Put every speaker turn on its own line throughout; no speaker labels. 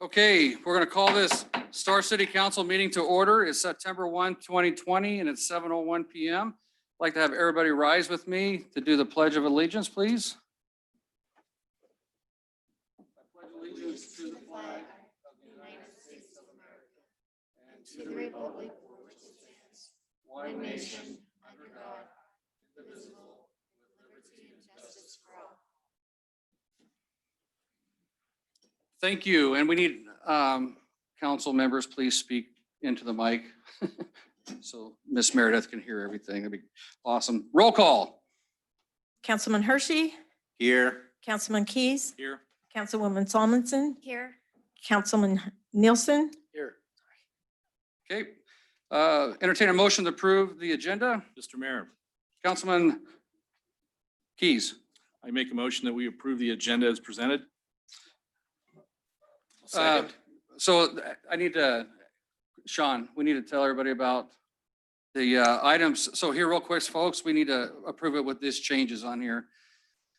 Okay, we're going to call this Star City Council meeting to order. It's September 1, 2020, and it's 7:01 p.m. I'd like to have everybody rise with me to do the Pledge of Allegiance, please. I pledge allegiance to the flag of the United States of America and to the republic for which it stands, one nation, under God, indivisible, with liberty and justice for all. Thank you. And we need council members, please speak into the mic so Miss Meredith can hear everything. That'd be awesome. Roll call.
Councilman Hershey,
Here.
Councilman Keys,
Here.
Councilwoman Solomon,
Here.
Councilman Nielsen.
Here.
Okay. Entertain a motion to approve the agenda.
Mr. Mayor,
Councilman Keys.
I make a motion that we approve the agenda as presented.
So I need to, Sean, we need to tell everybody about the items. So here real quick, folks, we need to approve it with these changes on here.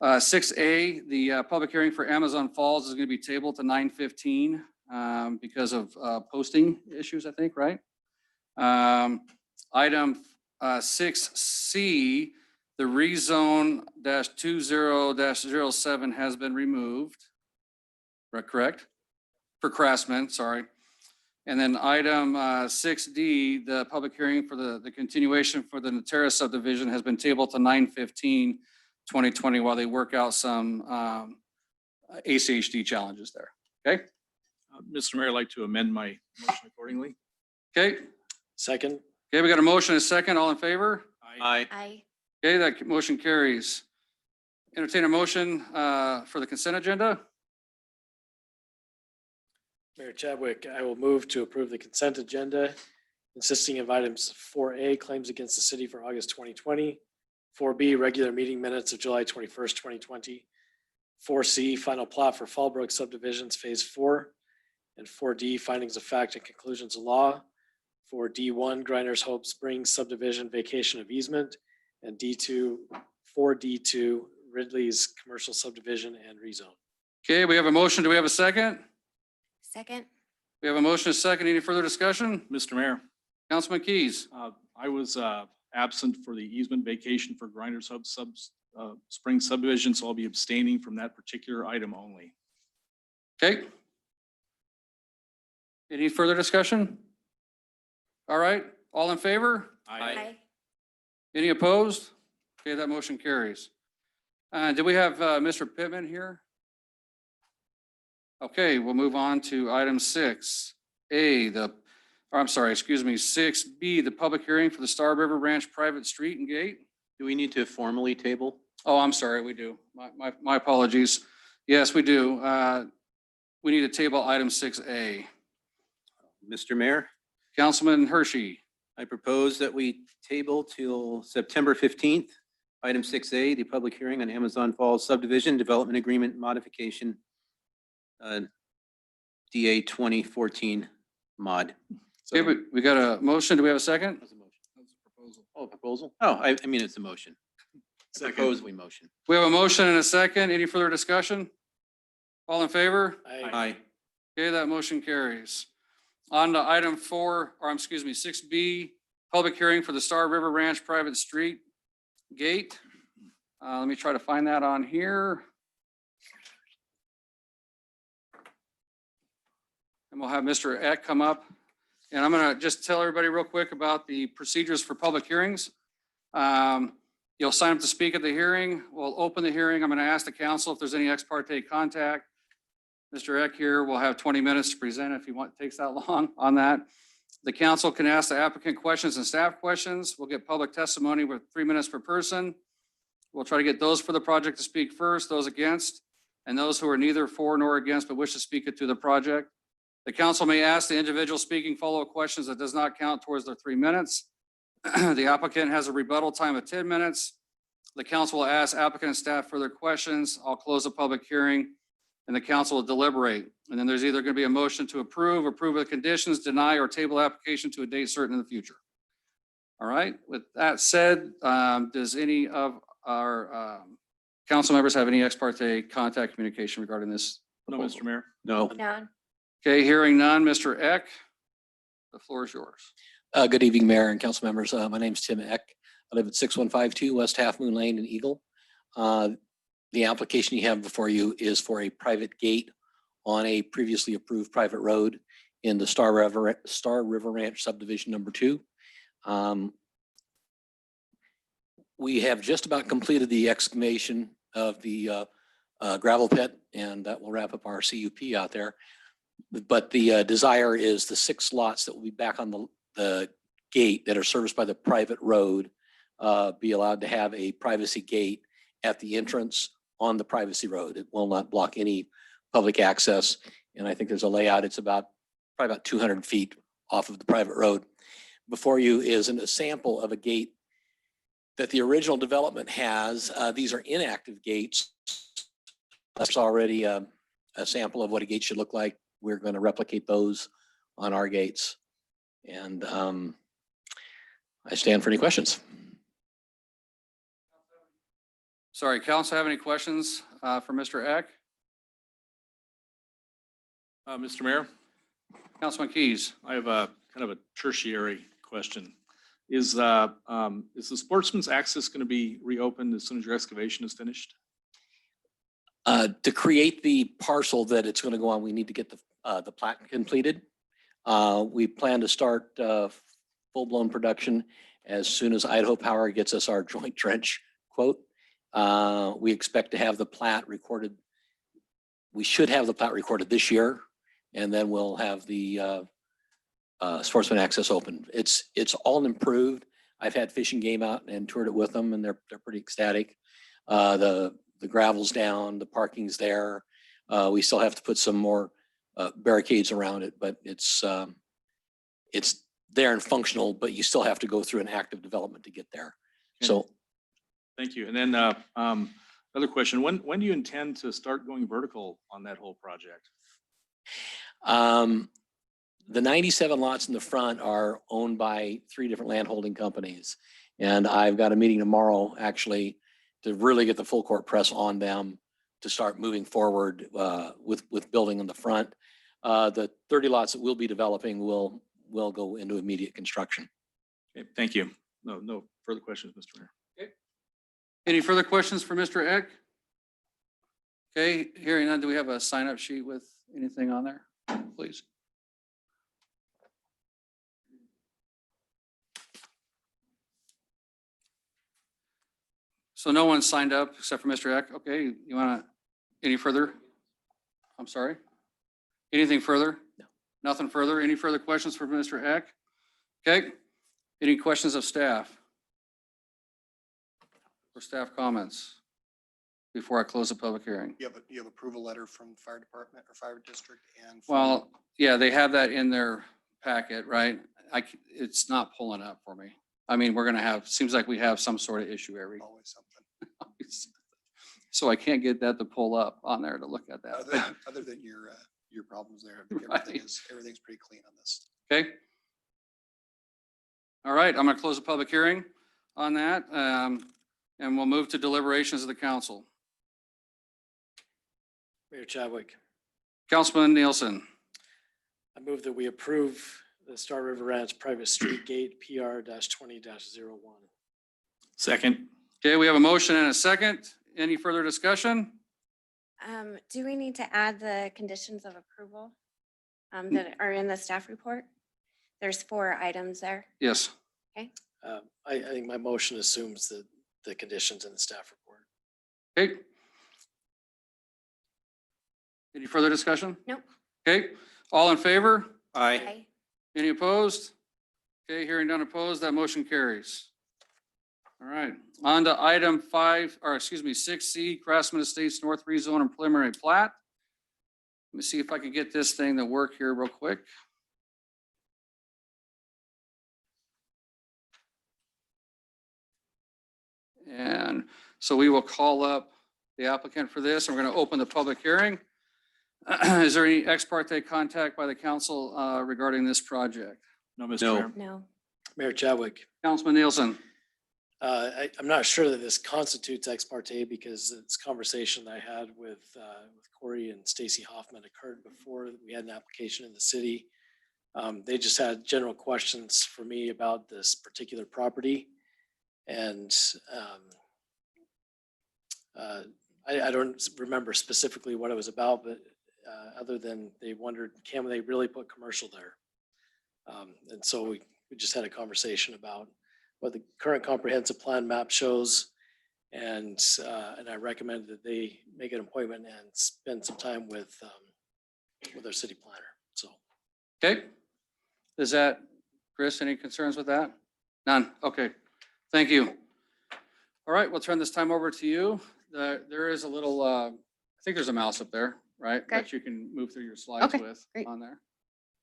6A, the public hearing for Amazon Falls is going to be tabled to 9:15 because of posting issues, I think, right? Item 6C, the rezone -20-07 has been removed. Correct? For Craftsman, sorry. And then item 6D, the public hearing for the continuation for the Natera subdivision has been tabled to 9/15/2020 while they work out some ACHD challenges there. Okay?
Mr. Mayor, I'd like to amend my motion accordingly.
Okay.
Second.
Okay, we got a motion and a second. All in favor?
Aye.
Aye.
Okay, that motion carries. Entertain a motion for the consent agenda.
Mayor Chadwick, I will move to approve the consent agenda consisting of items 4A, claims against the city for August 2020, 4B, regular meeting minutes of July 21st, 2020, 4C, final plot for Fallbrook subdivisions phase 4, and 4D, findings of fact and conclusions of law, 4D1, Grinders Hope Springs subdivision vacation of easement, and D2, 4D2, Ridley's commercial subdivision and rezone.
Okay, we have a motion. Do we have a second?
Second.
We have a motion and a second. Any further discussion?
Mr. Mayor,
Councilman Keys.
I was absent for the easement vacation for Grinders Hub Spring subdivision, so I'll be abstaining from that particular item only.
Okay. Any further discussion? All right, all in favor?
Aye.
Any opposed? Okay, that motion carries. Do we have Mr. Pittman here? Okay, we'll move on to item 6A, 6B, the public hearing for the Star River Ranch private street and gate.
Do we need to formally table?
Oh, I'm sorry, we do. My apologies. Yes, we do. We need to table item 6A.
Mr. Mayor,
Councilman Hershey.
I propose that we table till September 15th. Item 6A, the public hearing on Amazon Falls subdivision development agreement modification, DA 2014 mod.
Okay, we got a motion. Do we have a second?
That's a motion. That's a proposal. Oh, proposal? Oh, I mean, it's a motion. I propose we motion.
We have a motion and a second. Any further discussion? All in favor?
Aye.
Okay, that motion carries. On to item 6B, public hearing for the Star River Ranch private street gate. Let me try to find that on here. And we'll have Mr. Eck come up. And I'm going to just tell everybody real quick about the procedures for public hearings. You'll sign up to speak at the hearing. We'll open the hearing. I'm going to ask the council if there's any ex parte contact. Mr. Eck here will have 20 minutes to present if he takes that long on that. The council can ask the applicant questions and staff questions. We'll get public testimony with 3 minutes per person. We'll try to get those for the project to speak first, those against, and those who are neither for nor against but wish to speak to the project. The council may ask the individual speaking follow-up questions that does not count towards their 3 minutes. The applicant has a rebuttal time of 10 minutes. The council will ask applicant and staff further questions. I'll close the public hearing and the council will deliberate. And then there's either going to be a motion to approve with conditions, deny, or table application to a date certain in the future. All right, with that said, does any of our council members have any ex parte contact communication regarding this
No,
proposal?
Mr. Mayor.
No.
None.
Okay, hearing none, Mr. Eck, the floor is yours.
Good evening, Mayor and council members. My name's Tim Eck. I live at 6152 West Half Moon Lane in Eagle. The application you have before you is for a private gate on a previously approved private road in the Star River Ranch subdivision number 2. We have just about completed the excavation of the gravel pit, and that will wrap up our CUP out there. But the desire is the 6 lots that will be back on the gate that are serviced by the private road be allowed to have a privacy gate at the entrance on the privacy road. It will not block any public access. And I think there's a layout. It's probably about 200 feet off of the private road. Before you is a sample of a gate that the original development has. These are inactive gates. That's already a sample of what a gate should look like. We're going to replicate those on our gates. And I stand for any questions.
Sorry, council have any questions for Mr. Eck?
Mr. Mayor,
Councilman Keys?
I have a kind of a tertiary question. Is the Sportsman's Access going to be reopened as soon as your excavation is finished?
To create the parcel that it's going to go on, we need to get the plat completed. We plan to start full-blown production as soon as Idaho Power gets us our joint trench quote. We expect to have the plat recorded. We should have the plat recorded this year, and then we'll have the Sportsman Access open. It's all improved. I've had Fish and Game out and toured it with them, and they're pretty ecstatic. The gravel's down, the parking's there. We still have to put some more barricades around it, but it's there and functional, but you still have to go through an active development to get there. So
Thank you. And then another question, when do you intend to start going vertical on that whole project?
the 97 lots in the front are owned by 3 different land holding companies. And I've got a meeting tomorrow actually to really get the full court press on them to start moving forward with building in the front. The 30 lots that we'll be developing will go into immediate construction.
Okay, thank you. No further questions, Mr. Mayor.
Okay. Any further questions for Mr. Eck? Okay, hearing none, do we have a sign-up sheet with anything on there, please? So no one signed up except for Mr. Eck. Okay, you want to, any further? I'm sorry? Anything further?
No.
Nothing further? Any further questions for Mr. Eck? Okay, any questions of staff? Or staff comments before I close the public hearing?
You have approval letter from fire department or fire district and.
Well, yeah, they have that in their packet, right? It's not pulling up for me. I mean, we're gonna have, seems like we have some sort of issue every.
Always something.
So I can't get that to pull up on there to look at that.
Other than your problems there,
Right.
everything's pretty clean on this.
Okay. All right, I'm gonna close the public hearing on that. And we'll move to deliberations of the council.
Mayor Chadwick,
Councilman Nielsen,
I move that we approve the Star River Ranch private street gate PR-20-01.
Second.
okay, we have a motion and a second. Any further discussion?
Do we need to add the conditions of approval that are in the staff report? There's 4 items there.
Yes.
I think my motion assumes the conditions in the staff report.
Okay. Any further discussion?
Nope.
Okay, all in favor?
Okay.
Any opposed? Okay, hearing none opposed, that motion carries. All right, on to item 6C, Craftsman Estates North Rezone and Preliminary Plat. Let me see if I can get this thing to work here real quick. And so we will call up the applicant for this, and we're going to open the public hearing. Is there any ex parte contact by the council regarding this project?
No, Mr.
No.
Mayor.
No.
Mayor Chadwick,
Councilman Nielsen,
I'm not sure that this constitutes ex parte because it's conversation I had with Corey and Stacy Hoffman occurred before we had an application in the city. They just had general questions for me about this particular property. And I don't remember specifically what it was about, but other than they wondered, can they really put commercial there? And so we just had a conversation about what the current comprehensive plan map shows. And I recommend that they make an appointment and spend some time with our city planner. So.
Okay. Is that, Chris, any concerns with that? None. Okay. Thank you. All right, we'll turn this time over to you. There is a little, I think there's a mouse up there, right?
Okay.
That you can move through your slides
Okay,
with
great.
on there.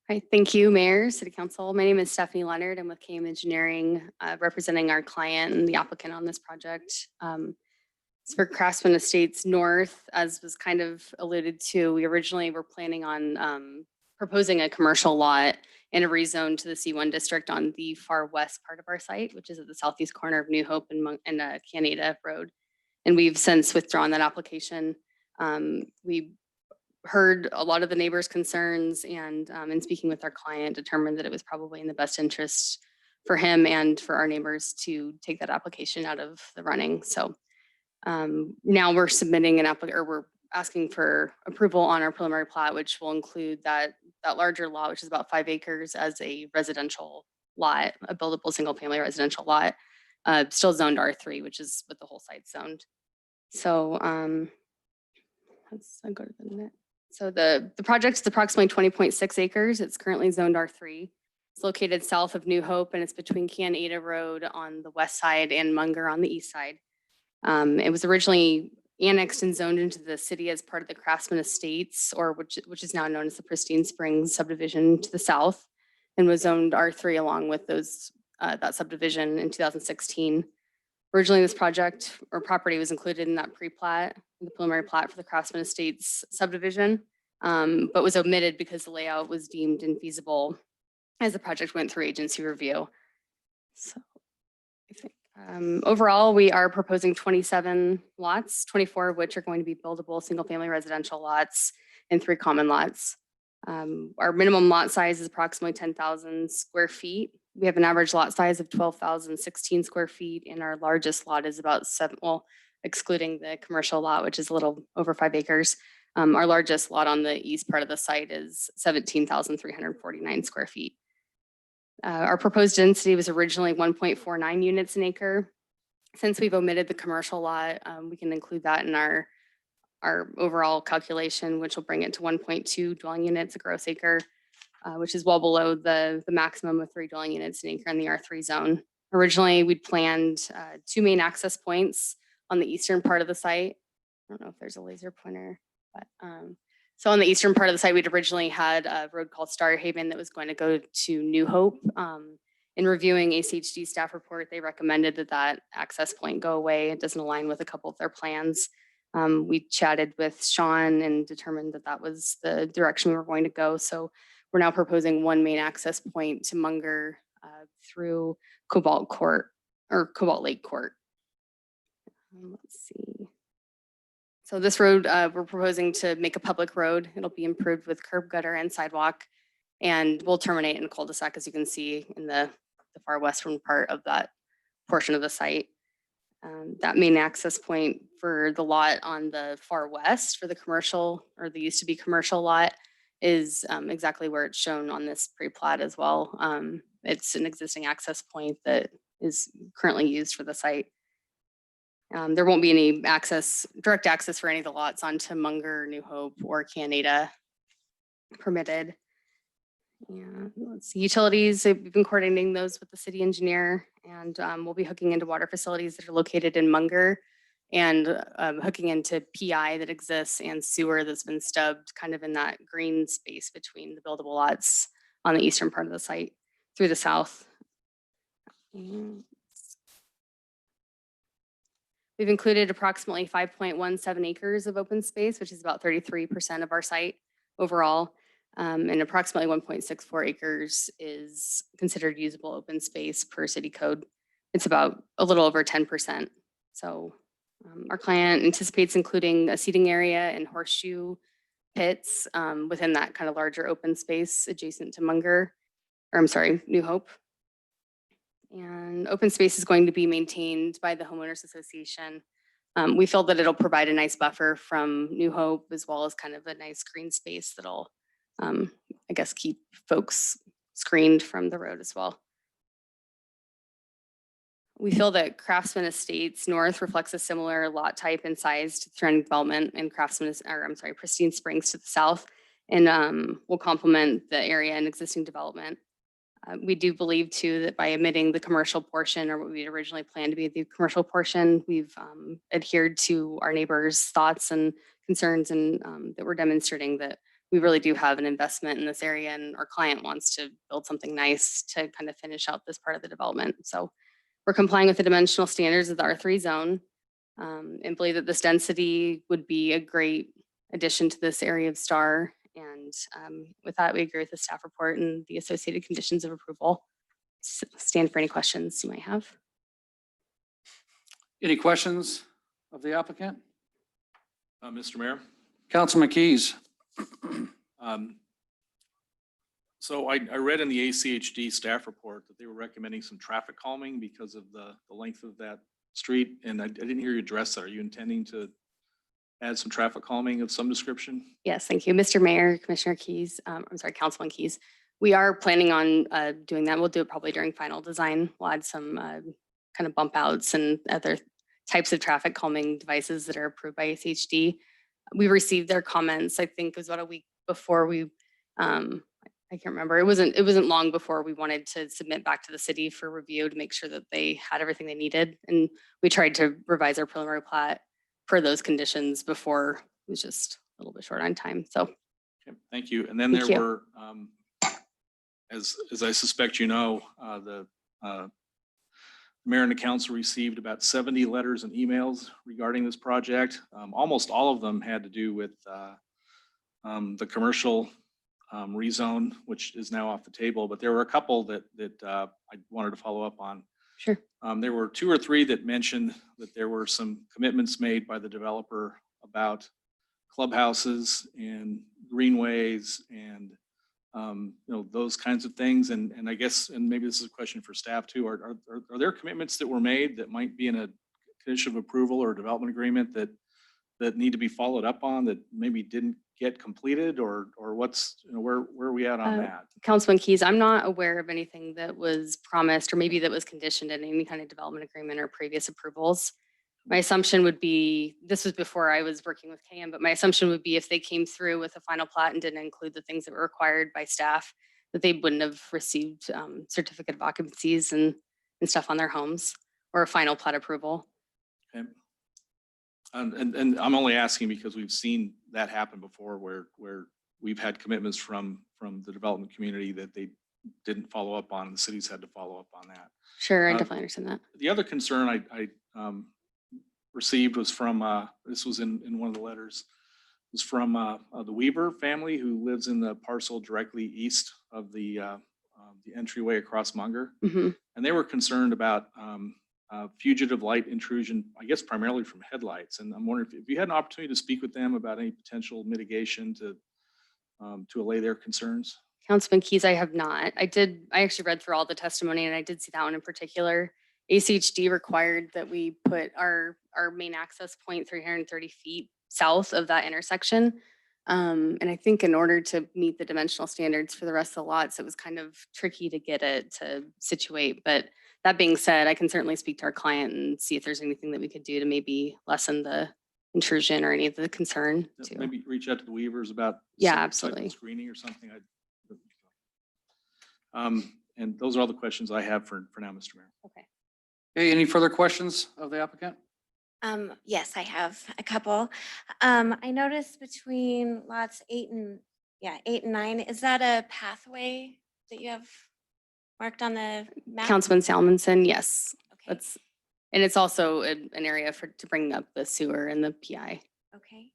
Hi, thank you, Mayor, City Council. My name is Stephanie Leonard. I'm with KM Engineering, representing our client and the applicant on this project. It's for Craftsman Estates North, as was kind of alluded to. We originally were planning on proposing a commercial lot and a rezone to the C1 district on the far west part of our site, which is at the southeast corner of New Hope and Canada Road. And we've since withdrawn that application. We heard a lot of the neighbors' concerns and in speaking with our client, determined that it was probably in the best interest for him and for our neighbors to take that application out of the running. So now we're submitting we're asking for approval on our preliminary plat, which will include that larger lot, which is about 5 acres, as a residential lot, a buildable single-family residential lot, still zoned R3, which is what the whole site's zoned. So I'll go to the next. So the project is approximately 20.6 acres. It's currently zoned R3. It's located south of New Hope, and it's between Canada Road on the west side and Munger on the east side. It was originally annexed and zoned into the city as part of the Craftsman Estates, or which is now known as the Pristine Springs subdivision to the south, and was zoned R3 along with those that subdivision in 2016. Originally, this project or property was included in that pre-plat, the preliminary plat for the Craftsman Estates subdivision, but was omitted because the layout was deemed infeasible as the project went through agency review. So I think overall, we are proposing 27 lots, 24 of which are going to be buildable single-family residential lots and 3 common lots. Our minimum lot size is approximately 10,000 square feet. We have an average lot size of 12,016 square feet, and our largest lot is about 7, well, excluding the commercial lot, which is a little over 5 acres. Our largest lot on the east part of the site is 17,349 square feet. Our proposed density was originally 1.49 units an acre. Since we've omitted the commercial lot, we can include that in our overall calculation, which will bring it to 1.2 dwelling units a gross acre, which is well below the maximum of 3 dwelling units an acre in the R3 zone. Originally, we'd planned 2 main access points on the eastern part of the site. I don't know if there's a laser pointer, but so on the eastern part of the site, we'd originally had a road called Star Haven that was going to go to New Hope. In reviewing ACHD staff report, they recommended that access point go away. It doesn't align with a couple of their plans. We chatted with Sean and determined that was the direction we were going to go. So we're now proposing 1 main access point to Munger through Cobalt Court or Cobalt Lake Court. Let's see. So this road, we're proposing to make a public road. It'll be improved with curb, gutter, and sidewalk, and we'll terminate in a cul-de-sac, as you can see in the far western part of that portion of the site. That main access point for the lot on the far west for the commercial, or the used to be commercial lot, is exactly where it's shown on this pre-plat as well. It's an existing access point that is currently used for the site. There won't be any direct access for any of the lots onto Munger, New Hope, or Canada permitted. Yeah, let's see. Utilities, we've been coordinating those with the city engineer, and we'll be hooking into water facilities that are located in Munger, and hooking into PI that exists and sewer that's been stubbed kind of in that green space between the buildable lots on the eastern part of the site through the south. We've included approximately 5.17 acres of open space, which is about 33% of our site overall. And approximately 1.64 acres is considered usable open space per city code. it's about a little over 10%. So our client anticipates including a seating area and horseshoe pits within that kind of larger open space adjacent to Munger, or I'm sorry, New Hope. And open space is going to be maintained by the homeowners association. We feel that it'll provide a nice buffer from New Hope as well as kind of a nice green space that'll, I guess, keep folks screened from the road as well. We feel that Craftsman Estates North reflects a similar lot type and size to surrounding development, and Pristine Springs to the south, and will complement the area and existing development. We do believe too that by omitting the commercial portion, or what we originally planned to be the commercial portion, we've adhered to our neighbors' thoughts and concerns, and that we're demonstrating that we really do have an investment in this area, and our client wants to build something nice to kind of finish out this part of the development. So we're complying with the dimensional standards of the R3 zone, and believe that this density would be a great addition to this area of Star. And with that, we agree with the staff report and the associated conditions of approval. Stand for any questions you might have.
Any questions of the applicant?
Mr. Mayor.
Councilman Keys.
So I read in the ACHD staff report that they were recommending some traffic calming because of the length of that street, and I didn't hear you address that. Are you intending to add some traffic calming of some description?
Yes, thank you. Mr. Mayor, Commissioner Keys, I'm sorry, Councilman Keys. We are planning on doing that. We'll do it probably during final design. We'll add some kind of bump outs and other types of traffic calming devices that are approved by ACHD. We received their comments, I think it was about a week before we, I can't remember. It wasn't long before we wanted to submit back to the city for review to make sure that they had everything they needed. And we tried to revise our preliminary plat per those conditions before. It was just a little bit short on time. So
Okay, thank you. And then
Thank
there
you.
were, as I suspect you know, the mayor and the council received about 70 letters and emails regarding this project. Almost all of them had to do with the commercial rezone, which is now off the table. But there were a couple that I wanted to follow up on.
sure.
There were 2 or 3 that mentioned that there were some commitments made by the developer about clubhouses and greenways and those kinds of things. And I guess, and maybe this is a question for staff too, are there commitments that were made that might be in a condition of approval or development agreement that need to be followed up on that maybe didn't get completed, or what's, where are we at on that?
Councilman Keys, I'm not aware of anything that was promised or maybe that was conditioned in any kind of development agreement or previous approvals. My assumption would be, this was before I was working with KM, but my assumption would be if they came through with a final plat and didn't include the things that were required by staff, that they wouldn't have received certificate of occupancies and stuff on their homes or a final plat approval.
Okay. And I'm only asking because we've seen that happen before where we've had commitments from the development community that they didn't follow up on, and the cities had to follow up on that.
Sure, I definitely understand that.
The other concern I received was from, this was in one of the letters, was from the Weaver family who lives in the parcel directly east of the entryway across Munger.
Mhm.
And they were concerned about fugitive light intrusion, I guess primarily from headlights. And I'm wondering if you had an opportunity to speak with them about any potential mitigation to allay their concerns.
Councilman Keys, I have not. I actually read through all the testimony and I did see that one in particular. ACHD required that we put our main access point 330 feet south of that intersection. And I think in order to meet the dimensional standards for the rest of the lots, it was kind of tricky to get it to situate. But that being said, I can certainly speak to our client and see if there's anything that we could do to maybe lessen the intrusion or any of the concern too.
Maybe reach out to the Weavers about
Yeah,
site
absolutely.
screening or something. And those are all the questions I have for now, Mr. Mayor.
Okay.
Okay, any further questions of the applicant?
Yes, I have a couple. I noticed between lots 8 and 9, is that a pathway that you have marked on the map?
Councilman Salmonson, yes.
Okay,
And it's also an area to bring up the sewer and the PI.
okay.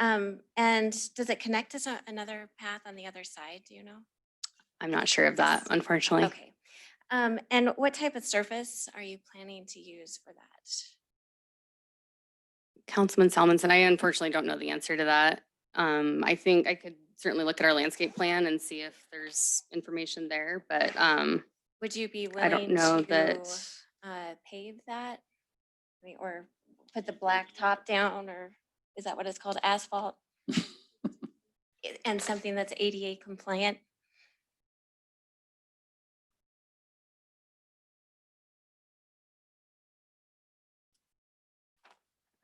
And does it connect to another path on the other side? Do you know?
I'm not sure of that, unfortunately.
Okay. And what type of surface are you planning to use for that?
Councilman Salmonson, I unfortunately don't know the answer to that. I think I could certainly look at our landscape plan and see if there's information there, but
Would you be
I don't
willing
know
to
that.
pave that? I mean, or put the black top down, or is that what it's called, asphalt? And something that's ADA compliant?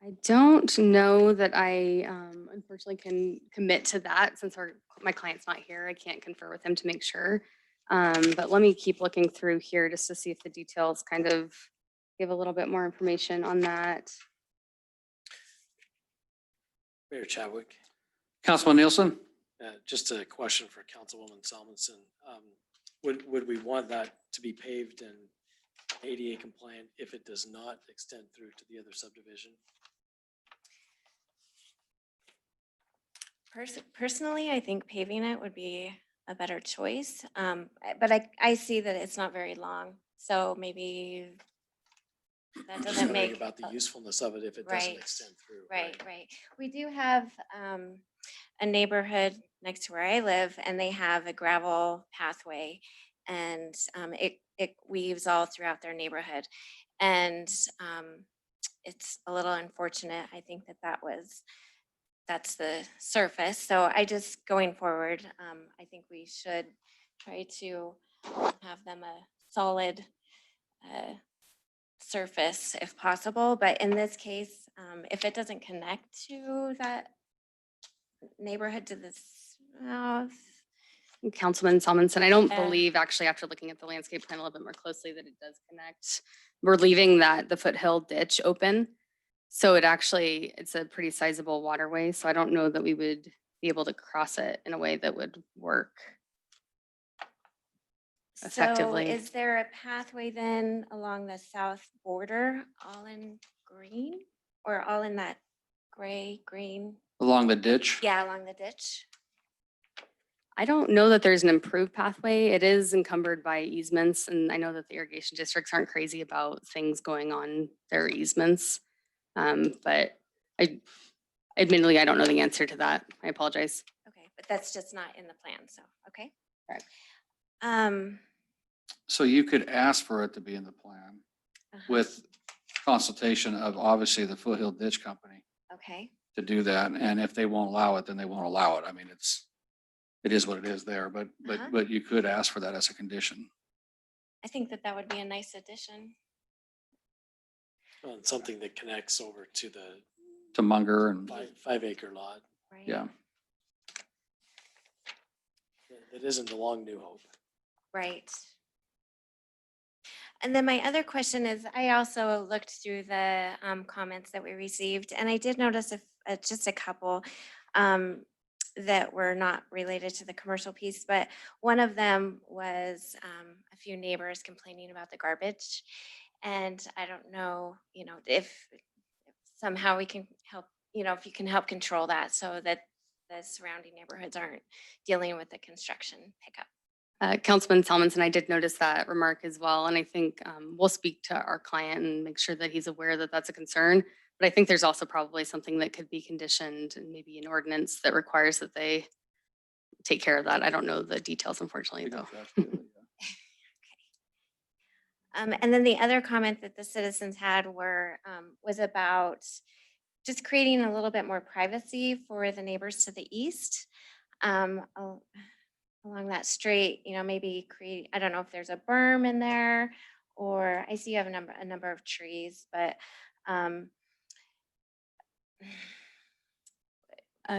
I don't know that I unfortunately can commit to that since my client's not here. I can't confer with him to make sure. But let me keep looking through here just to see if the details kind of give a little bit more information on that.
Mayor Chadwick,
Councilman Nielsen?
just a question for Councilwoman Salmonson. Would we want that to be paved and ADA compliant if it does not extend through to the other subdivision?
Personally, I think paving it would be a better choice. But I see that it's not very long, so maybe that
Just
doesn't
wondering
make.
about the usefulness of it if it doesn't
Right,
extend through.
Right. We do have a neighborhood next to where I live, and they have a gravel pathway, and it weaves all throughout their neighborhood. And it's a little unfortunate. I think that's the surface. So I just, going forward, I think we should try to have them a solid surface if possible. But in this case, if it doesn't connect to that neighborhood to the south,
Councilman Salmonson, I don't
Yeah.
believe actually after looking at the landscape plan a little bit more closely that it does connect. We're leaving the foothill ditch open. So it's a pretty sizable waterway. So I don't know that we would be able to cross it in a way that would work.
so
Effectively.
is there a pathway then along the south border, all in green, or all in that gray, green?
Along the ditch?
Yeah, along the ditch.
I don't know that there's an improved pathway. It is encumbered by easements, and I know that the irrigation districts aren't crazy about things going on their easements. But admittedly, I don't know the answer to that. I apologize.
Okay, but that's just not in the plan, so, okay.
Correct.
So you could ask for it to be in the plan
Uh-huh.
with consultation of obviously the Foothill Ditch Company
Okay,
to do that. And if they won't allow it, then they won't allow it. I mean, it is what it is there,
Uh-huh.
but you could ask for that as a condition.
I think that would be a nice addition.
Well, and something that connects over to the
To Munger and,
5 acre lot
Right.
yeah.
that isn't along New Hope.
Right. And then my other question is, I also looked through the comments that we received, and I did notice just a couple that were not related to the commercial piece, but one of them was a few neighbors complaining about the garbage. And I don't know, if somehow we can help, if you can help control that so that the surrounding neighborhoods aren't dealing with the construction pickup.
Councilman Salmonson, I did notice that remark as well. And I think we'll speak to our client and make sure that he's aware that that's a concern. But I think there's also probably something that could be conditioned and maybe an ordinance that requires that they take care of that. I don't know the details, unfortunately, though.
And then the other comment that the citizens had was about just creating a little bit more privacy for the neighbors to the east. Along that street, maybe create, I don't know if there's a berm in there, or I see you have a number of trees, but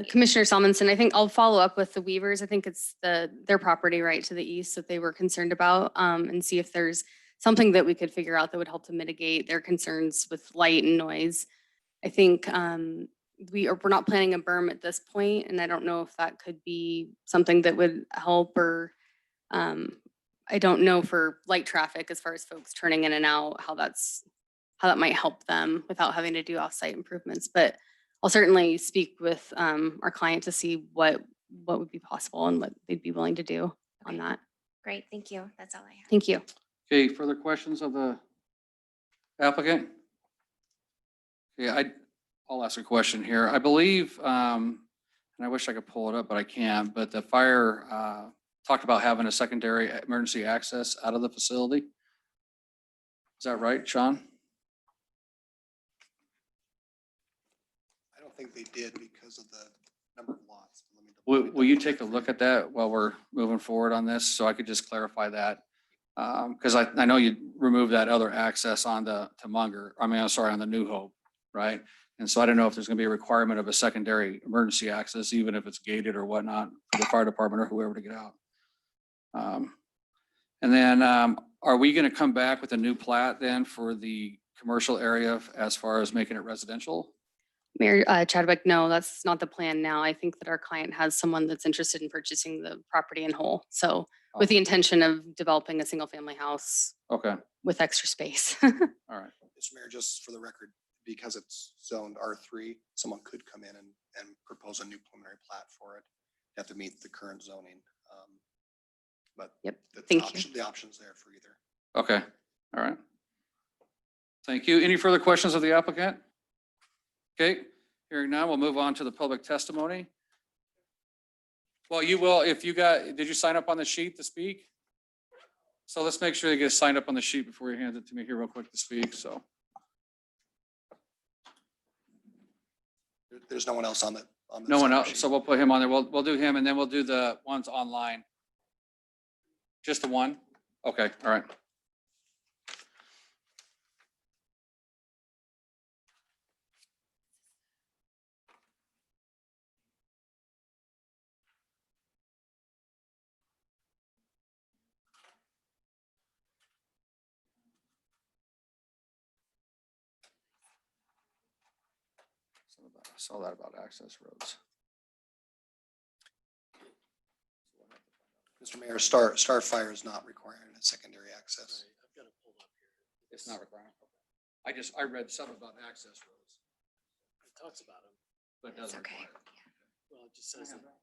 Commissioner Salmonson, I think I'll follow up with the Weavers. I think it's their property right to the east that they were concerned about, and see if there's something that we could figure out that would help to mitigate their concerns with light and noise. I think we're not planning a berm at this point, and I don't know if that could be something that would help, or I don't know for light traffic as far as folks turning in and out, how that might help them without having to do offsite improvements. But I'll certainly speak with our client to see what would be possible and what they'd be willing to do on
Okay.
that.
Great, thank you. That's all I have.
Thank you.
Okay, further questions of the applicant? Okay, I'll ask a question here. I believe, and I wish I could pull it up, but I can't, but the fire talked about having a secondary emergency access out of the facility. Is that right, Sean?
I don't think they did because of the number of lots. Let me double-
Will you take a look at that while we're moving forward on this? So I could just clarify that. Because I know you removed that other access on to Munger, I'm sorry, on the New Hope, right? And so I don't know if there's gonna be a requirement of a secondary emergency access, even if it's gated or whatnot, for the fire department or whoever to get out. And then, are we gonna come back with a new plat then for the commercial area as far as making it residential?
Mayor Chadwick, no, that's not the plan now. I think that our client has someone that's interested in purchasing the property in whole. So with the intention of developing a single family house
Okay,
with extra space.
all right.
Mr. Mayor, just for the record, because it's zoned R3, someone could come in and propose a new preliminary plat for it. You have to meet the current zoning. But
Yep,
that's
thank
the
you.
option, the option's there for either.
Okay, all right. Thank you. Any further questions of the applicant? Okay, hearing none, we'll move on to the public testimony. Well, you will, if you did you sign up on the sheet to speak? So let's make sure you get signed up on the sheet before you hand it to me here real quick to speak, so.
There's no one else on the.
No one
sign-up
else,
sheet.
so we'll put him on there. We'll do him and then we'll do the ones online. Just the one? Okay, all right. I saw that about access roads.
Mr. Mayor, Starfire is not requiring a secondary access.
I've got it pulled up here.
It's not required. I read something about access roads,
It talks about them.
but it doesn't
Okay.
require.
Well, it just says that.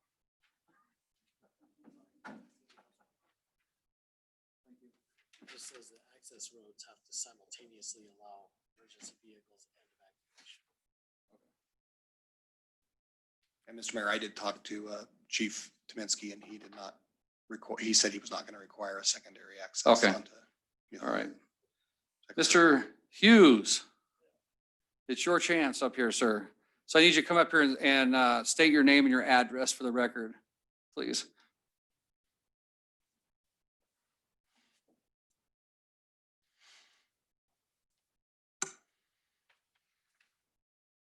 It just says that access roads have to simultaneously allow emergency vehicles and evacuation.
And Mr. Mayor, I did talk to Chief Tominski and he did not he said he was not going to require a secondary access.
Okay.
onto, you know,
All right.
secondary-
Mr. Hughes, it's your chance up here, sir. So I need you to come up here and state your name and your address for the record, please.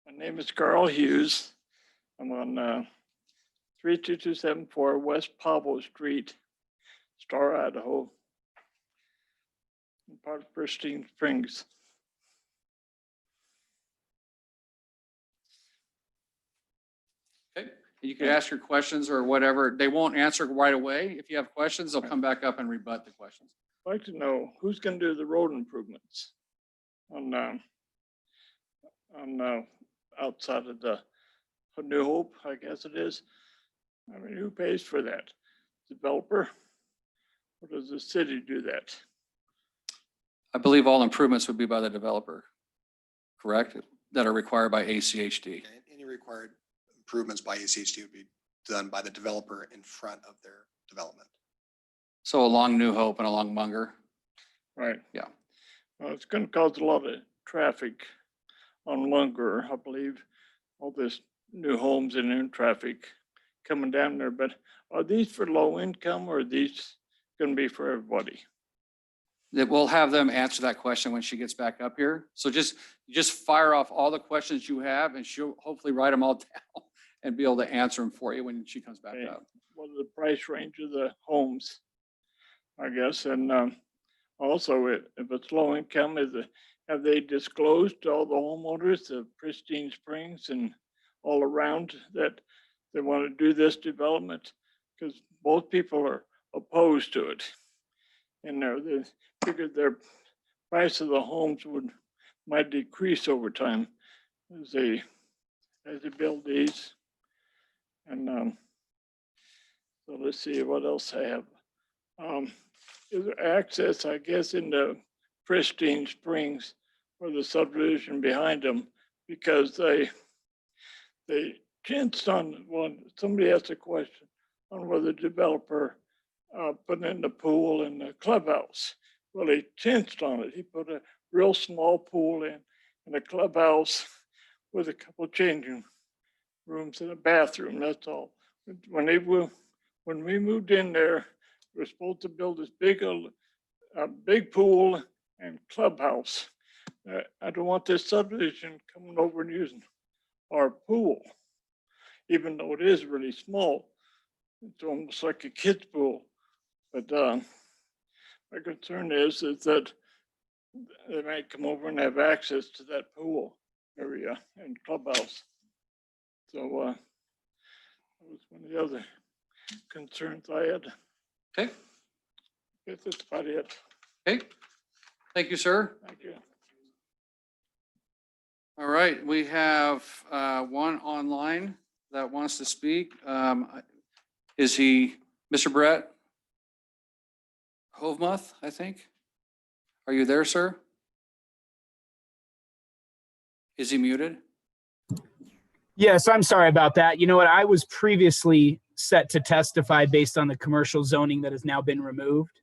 My name is Carl Hughes. I'm on 32274 West Pablo Street, Star, Idaho. I'm part of Pristine Springs.
Okay. You can ask your questions or whatever. They won't answer right away. If you have questions, they'll come back up and rebut the questions.
I'd like to know who's going to do the road improvements on outside of the New Hope, I guess it is. I mean, who pays for that? Developer? Or does the city do that?
I believe all improvements would be by the developer, correct? That are required by ACHD.
Okay, any required improvements by ACHD would be done by the developer in front of their development.
So along New Hope and along Munger.
Right.
Yeah.
Well, it's going to cause a lot of traffic on Munger, I believe. All this new homes and new traffic coming down there. But are these for low income or are these going to be for everybody?
That we'll have them answer that question when she gets back up here. So just fire off all the questions you have and she'll hopefully write them all down and be able to answer them for you when she comes back
Okay.
up.
What are the price range of the homes, I guess? And also, if it's low income, have they disclosed to all the homeowners of Pristine Springs and all around that they want to do this development? Because both people are opposed to it. And they figured their price of the homes might decrease over time as they build these. And so let's see what else I have. is there access, I guess, into Pristine Springs or the subdivision behind them? Because they chanced on, well, somebody asked a question on whether the developer put in the pool and the clubhouse. Well, he chanced on it. He put a real small pool in and a clubhouse with a couple changing rooms and a bathroom, that's all. When we moved in there, we were supposed to build this big pool and clubhouse. I don't want this subdivision coming over and using our pool, even though it is really small. It's almost like a kid's pool. But my concern is that they might come over and have access to that pool area and clubhouse. So that was one of the other concerns I had.
Okay,
Guess that's about it.
okay. Thank you, sir.
Thank you.
All right, we have one online that wants to speak. Is he Mr. Brett Hovmuth, I think? Are you there, sir? Is he muted?
Yes, I'm sorry about that. You know what? I was previously set to testify based on the commercial zoning that has now been removed.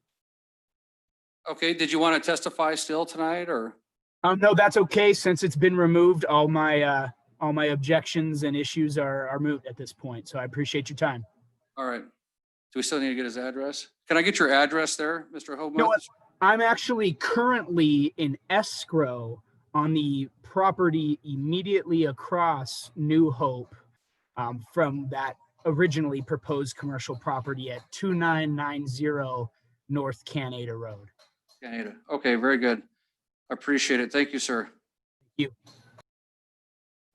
Okay, did you want to testify still tonight or?
No, that's okay. Since it's been removed, all my objections and issues are moot at this point. So I appreciate your time.
All right. Do we still need to get his address? Can I get your address there, Mr. Hovmuth?
You know what? I'm actually currently in escrow on the property immediately across New Hope from that originally proposed commercial property at 2990 North Canada Road.
Canada. Okay, very good. I appreciate it. Thank you, sir.
Thank you.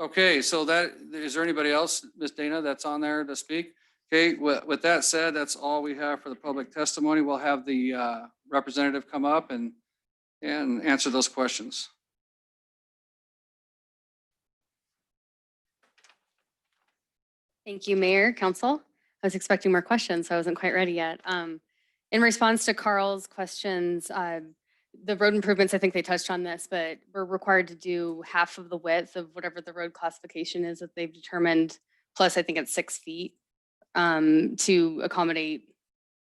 Okay, so is there anybody else, Ms. Dana, that's on there to speak? Okay, with that said, that's all we have for the public testimony. We'll have the representative come up and answer those questions.
Thank you, Mayor, Council. I was expecting more questions, so I wasn't quite ready yet. In response to Carl's questions, the road improvements, I think they touched on this, but we're required to do half of the width of whatever the road classification is that they've determined, plus I think it's 6 feet to accommodate,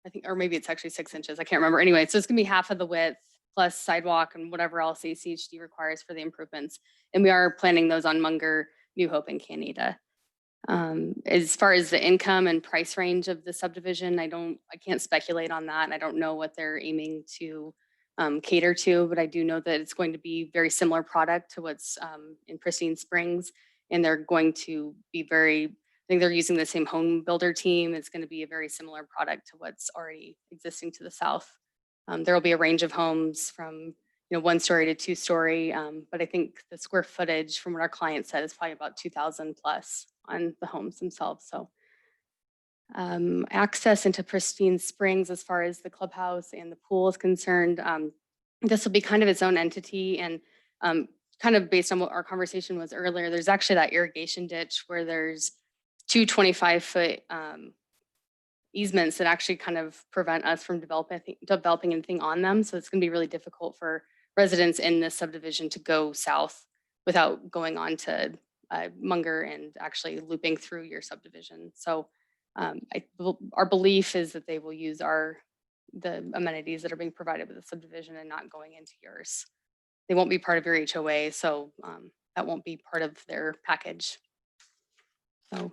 I think, or maybe it's actually 6 inches. I can't remember. Anyway, so it's gonna be half of the width plus sidewalk and whatever else ACHD requires for the improvements. And we are planning those on Munger, New Hope, and Canada. As far as the income and price range of the subdivision, I can't speculate on that. And I don't know what they're aiming to cater to, but I do know that it's going to be very similar product to what's in Pristine Springs. And they're going to be I think they're using the same home builder team. It's going to be a very similar product to what's already existing to the south. There will be a range of homes from 1-story to 2-story, but I think the square footage from what our client said is probably about 2,000 plus on the homes themselves. So access into Pristine Springs as far as the clubhouse and the pool is concerned, this will be kind of its own entity, and kind of based on what our conversation was earlier, there's actually that irrigation ditch where there's 2 25-foot easements that actually kind of prevent us from developing anything on them. So it's going to be really difficult for residents in this subdivision to go south without going on to Munger and actually looping through your subdivision. So our belief is that they will use the amenities that are being provided with the subdivision and not going into yours. They won't be part of your HOA, so that won't be part of their package. So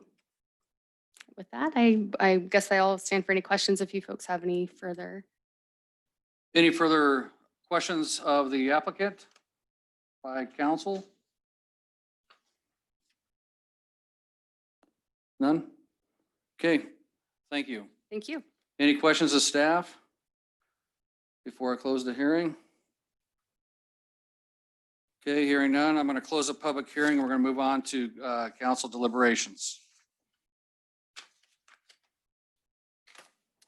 with that, I guess I'll stand for any questions if you folks have any further.
Any further questions of the applicant by council? None? Okay, thank you.
Thank you.
Any questions of staff before I close the hearing? Okay, hearing none, I'm going to close the public hearing. We're going to move on to council deliberations.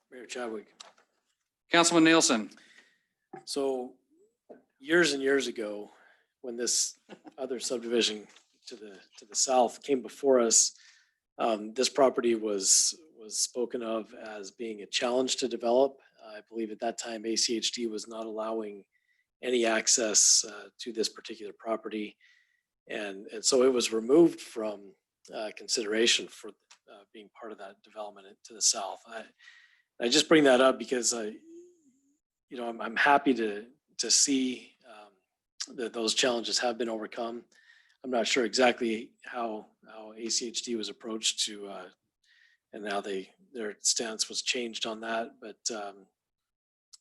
Mayor Chadwick.
Councilman Nielsen.
So years and years ago, when this other subdivision to the south came before us, this property was spoken of as being a challenge to develop. I believe at that time ACHD was not allowing any access to this particular property. And so it was removed from consideration for being part of that development to the south. I just bring that up because I'm happy to see that those challenges have been overcome. I'm not sure exactly how ACHD was approached to, and now their stance was changed on that. But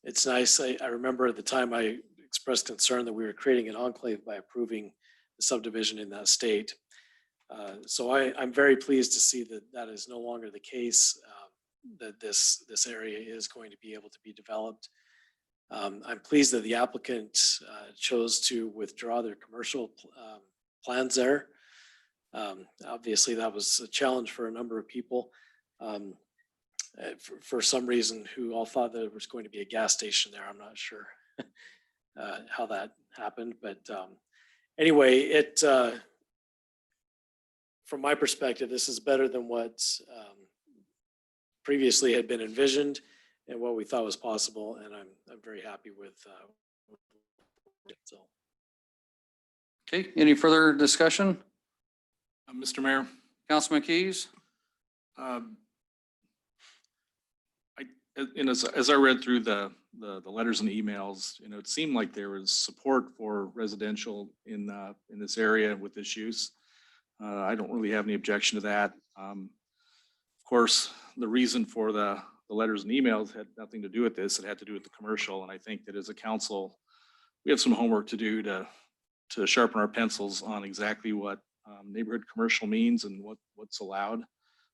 it's nice. I remember at the time I expressed concern that we were creating an enclave by approving the subdivision in that state. So I'm very pleased to see that that is no longer the case. That this area is going to be able to be developed. I'm pleased that the applicant chose to withdraw their commercial plans there. Obviously, that was a challenge for a number of people for some reason who all thought that there was going to be a gas station there. I'm not sure how that happened, but anyway, from my perspective, this is better than what previously had been envisioned and what we thought was possible, and I'm very happy with it. So.
Okay, any further discussion?
Mr. Mayor,
Councilman Keys?
as I read through the letters and emails, it seemed like there was support for residential in this area with this use. I don't really have any objection to that. Of course, the reason for the letters and emails had nothing to do with this. It had to do with the commercial. And I think that as a council, we have some homework to do to sharpen our pencils on exactly what neighborhood commercial means and what's allowed.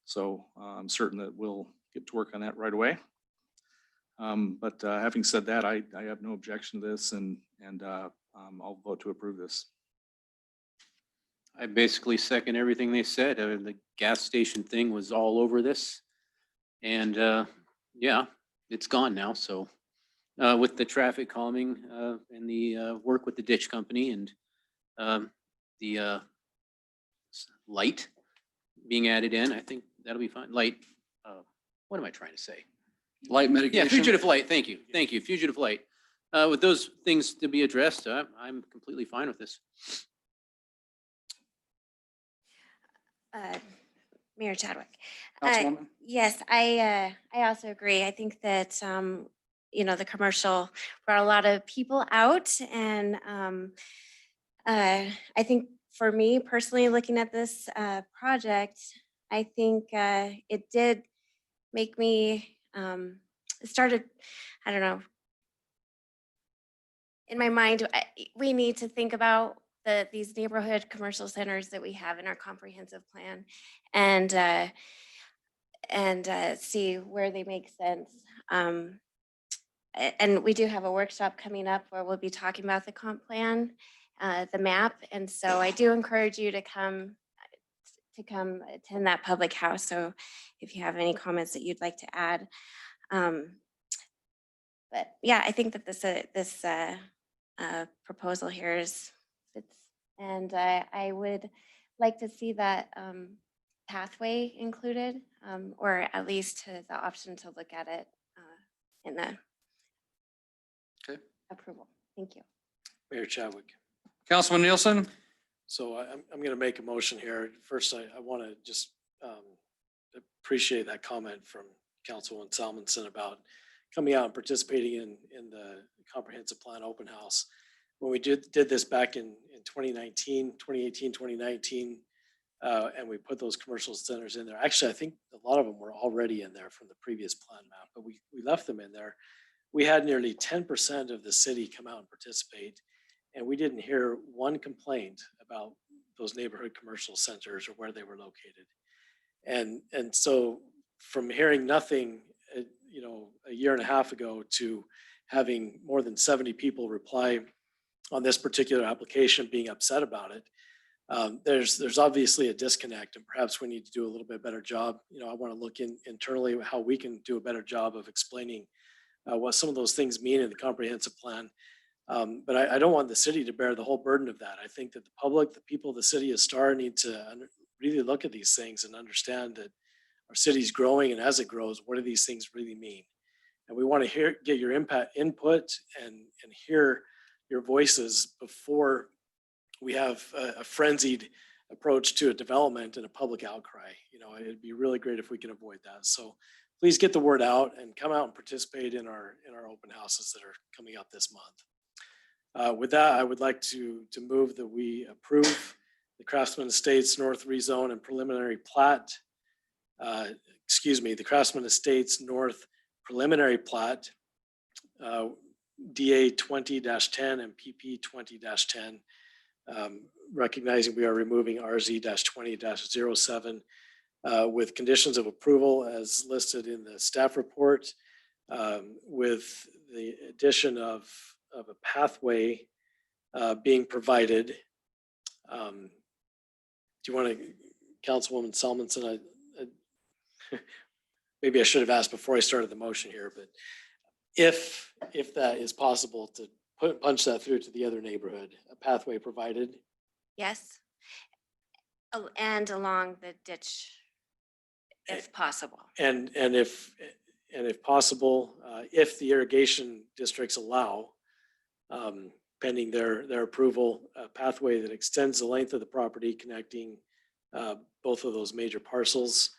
So I'm certain that we'll get to work on that right away. But having said that, I have no objection to this, and I'll vote to approve this.
I basically second everything they said. The gas station thing was all over this. And yeah, it's gone now. So with the traffic calming and the work with the ditch company and the light being added in, I think that'll be fine. Light, what am I trying to say?
Light
Yeah,
mitigation?
fugitive light. Thank you. Thank you. Fugitive light. With those things to be addressed, I'm completely fine with this.
Mayor Chadwick.
Councilwoman?
Yes, I also agree. I think that, the commercial brought a lot of people out, and I think for me personally, looking at this project, I think it did make me, it started, I don't know, in my mind, we need to think about these neighborhood commercial centers that we have in our comprehensive plan, and see where they make sense. And we do have a workshop coming up where we'll be talking about the comp plan, the map, and so I do encourage you to come attend that public house. So if you have any comments that you'd like to add, but yeah, I think that this proposal here is fits, and I would like to see that pathway included, or at least the option to look at it in the approval. Thank you.
Mayor Chadwick.
Councilman Nielsen?
So I'm going to make a motion here. First, I want to just appreciate that comment from Councilwoman Salmonson about coming out and participating in the comprehensive plan open house. When we did this back in 2018, 2019, and we put those commercial centers in there. Actually, I think a lot of them were already in there from the previous plan map, but we left them in there. We had nearly 10% of the city come out and participate, and we didn't hear one complaint about those neighborhood commercial centers or where they were located. And so from hearing nothing, a year and a half ago to having more than 70 people reply on this particular application, being upset about it, there's obviously a disconnect, and perhaps we need to do a little bit better job. I want to look internally how we can do a better job of explaining what some of those things mean in the comprehensive plan. But I don't want the city to bear the whole burden of that. I think that the public, the people of the city of Star need to really look at these things and understand that our city is growing, and as it grows, what do these things really mean? And we want to get your input and hear your voices before we have a frenzied approach to a development and a public outcry. You know, it'd be really great if we can avoid that. So please get the word out and come out and participate in our open houses that are coming up this month. With that, I would like to move that we approve the Craftsman Estates North Rezone and Preliminary Plat. The Craftsman Estates North Preliminary Plat, DA 20-10 and PP 20-10. Recognizing we are removing RZ-20-07 with conditions of approval as listed in the staff report, with the addition of a pathway being provided. Do you want to, Councilwoman Salmonson, maybe I should have asked before I started the motion here, but if that is possible to punch that through to the other neighborhood, a pathway provided.
Yes. And along the ditch, if possible.
And if possible, if the irrigation districts allow, pending their approval, a pathway that extends the length of the property connecting both of those major parcels.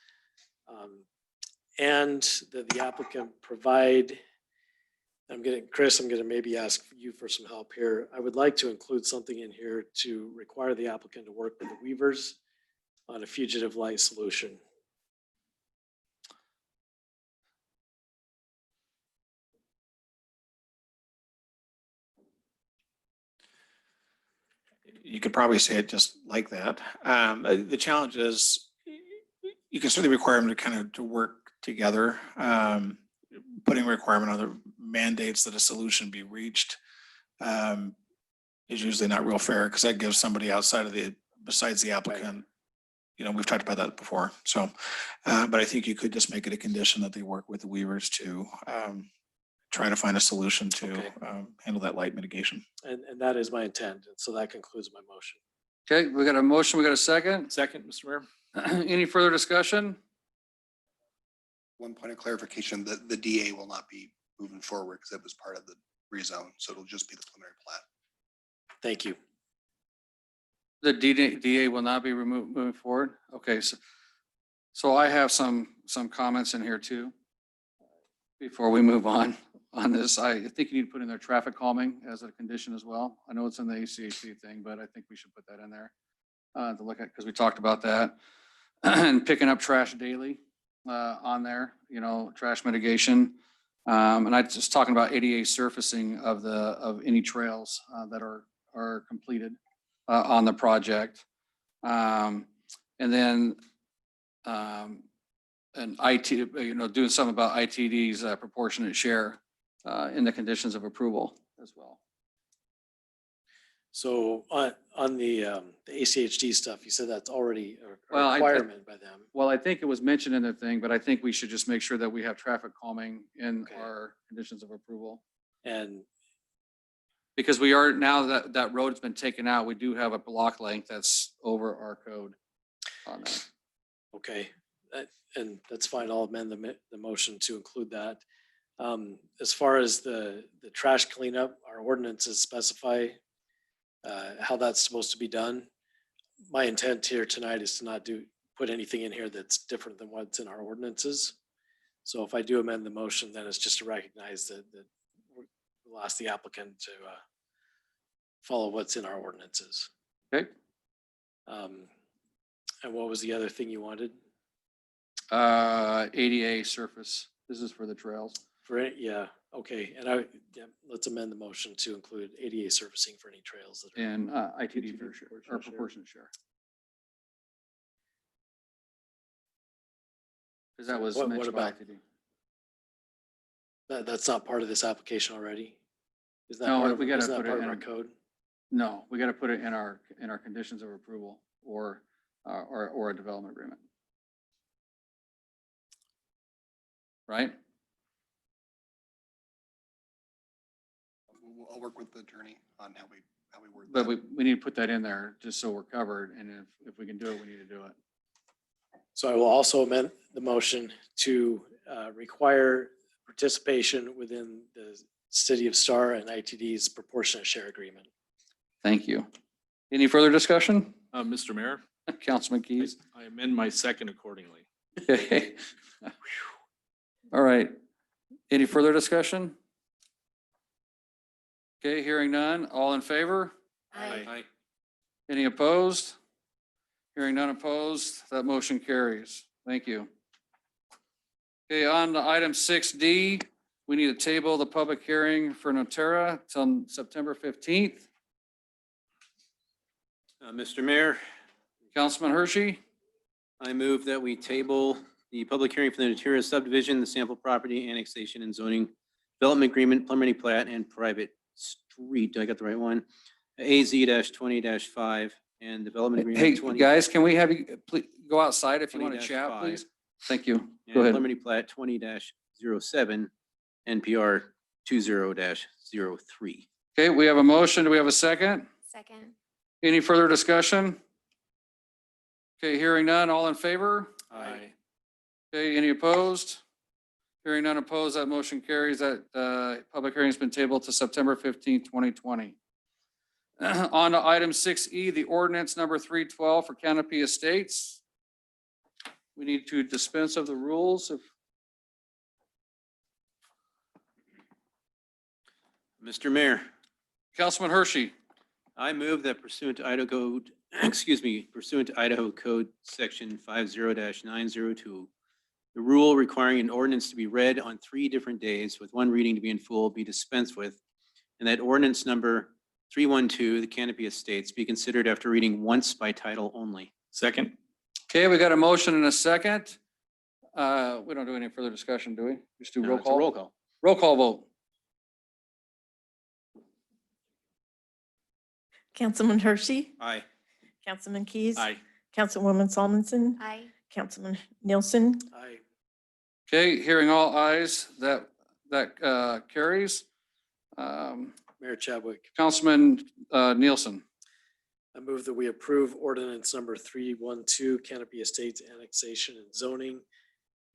And that the applicant provide, Chris, I'm gonna maybe ask you for some help here. I would like to include something in here to require the applicant to work with the Weavers on a fugitive light solution.
You could probably say it just like that. The challenge is you can certainly require them to kind of to work together. Putting a requirement on the mandates that a solution be reached is usually not real fair because that gives somebody outside of besides the applicant, you know, we've talked about that before. So, but I think you could just make it a condition that they work with the Weavers to try to find a solution to handle that light mitigation.
And that is my intent. And so that concludes my motion.
Okay, we got a motion, we got a second.
Second, Mr. Mayor.
Any further discussion?
One point of clarification, the DA will not be moving forward because it was part of the rezone. So it'll just be the preliminary plat.
Thank you.
The DA will not be moving forward? Okay, so I have some comments in here too. Before we move on this, I think you need to put in there traffic calming as a condition as well. I know it's in the ACHC thing, but I think we should put that in there to look at, because we talked about that. And picking up trash daily on there, you know, trash mitigation. And I just talking about ADA surfacing of any trails that are completed on the project. And then and IT, you know, doing something about ITD's proportionate share in the conditions of approval as well.
So on the ACHD stuff, you said that's already a
Well,
requirement by them.
Well, I think it was mentioned in the thing, but I think we should just make sure that we have traffic calming in our conditions of approval.
And
Because we are, now that road's been taken out, we do have a block length that's over our code on that.
okay, and that's fine. I'll amend the motion to include that. As far as the trash cleanup, our ordinances specify how that's supposed to be done. My intent here tonight is to not put anything in here that's different than what's in our ordinances. So if I do amend the motion, then it's just to recognize that we'll ask the applicant to follow what's in our ordinances.
Okay.
And what was the other thing you wanted?
ADA surface. This is for the trails.
For it, yeah, okay, and let's amend the motion to include ADA surfacing for any trails that are.
And ITD fair share, or proportionate share. Because that was
What
mentioned by
about-
ITD.
That's not part of this application already? Is that
No,
part of,
we gotta
is that
put it
part of
in
our
a-
code?
No, we got to put it in our conditions of approval or a development agreement. Right?
I'll work with the attorney on how we word
But
that.
we need to put that in there just so we're covered. And if we can do it, we need to do it.
So I will also amend the motion to require participation within the City of Star and ITD's proportionate share agreement.
Thank you. Any further discussion?
Mr. Mayor,
Councilman Keys?
I amend my second accordingly.
Okay. All right. Any further discussion? Okay, hearing none. All in favor?
Aye.
Any opposed? Hearing none opposed, that motion carries. Thank you. Okay, on to item 6D, we need to table the public hearing for Notera till September 15th.
Mr. Mayor,
Councilman Hershey,
I move that we table the public hearing for the Notera subdivision, the sample property annexation and zoning development agreement, preliminary plat and private street. Do I got the right one? AZ 20-5 and development
hey,
agreement 20.
guys, can we have you please go outside if you want to
20-5.
chat, please? Thank you.
And
Go ahead.
preliminary plat 20-07, NPR 20-03.
Okay, we have a motion. Do we have a second?
Second.
Any further discussion? Okay, hearing none. All in favor?
Aye.
Okay, any opposed? Hearing none opposed, that motion carries. That public hearing has been tabled to September 15th, 2020. On to item 6E, the ordinance number 312 for Canopy Estates. We need to dispense of the rules of
Mr. Mayor,
Councilman Hershey.
I move that pursuant to Idaho Code, pursuant to Idaho Code Section 50-902, the rule requiring an ordinance to be read on 3 different days with 1 reading to be in full be dispensed with, and that ordinance number 312, the Canopy Estates, be considered after reading once by title only.
Second?
Okay, we got a motion and a second. We don't do any further discussion, do we? Just do
No,
roll
it's a
call?
roll call.
Roll call vote.
Councilman Hershey,
Aye.
Councilman Keys.
Aye.
Councilwoman Solmonson,
Aye.
Councilman Nielsen,
Aye.
Okay, hearing all ayes, that carries.
Mayor Chadwick,
Councilman Nielsen.
I move that we approve ordinance number 312, Canopy Estates annexation and zoning,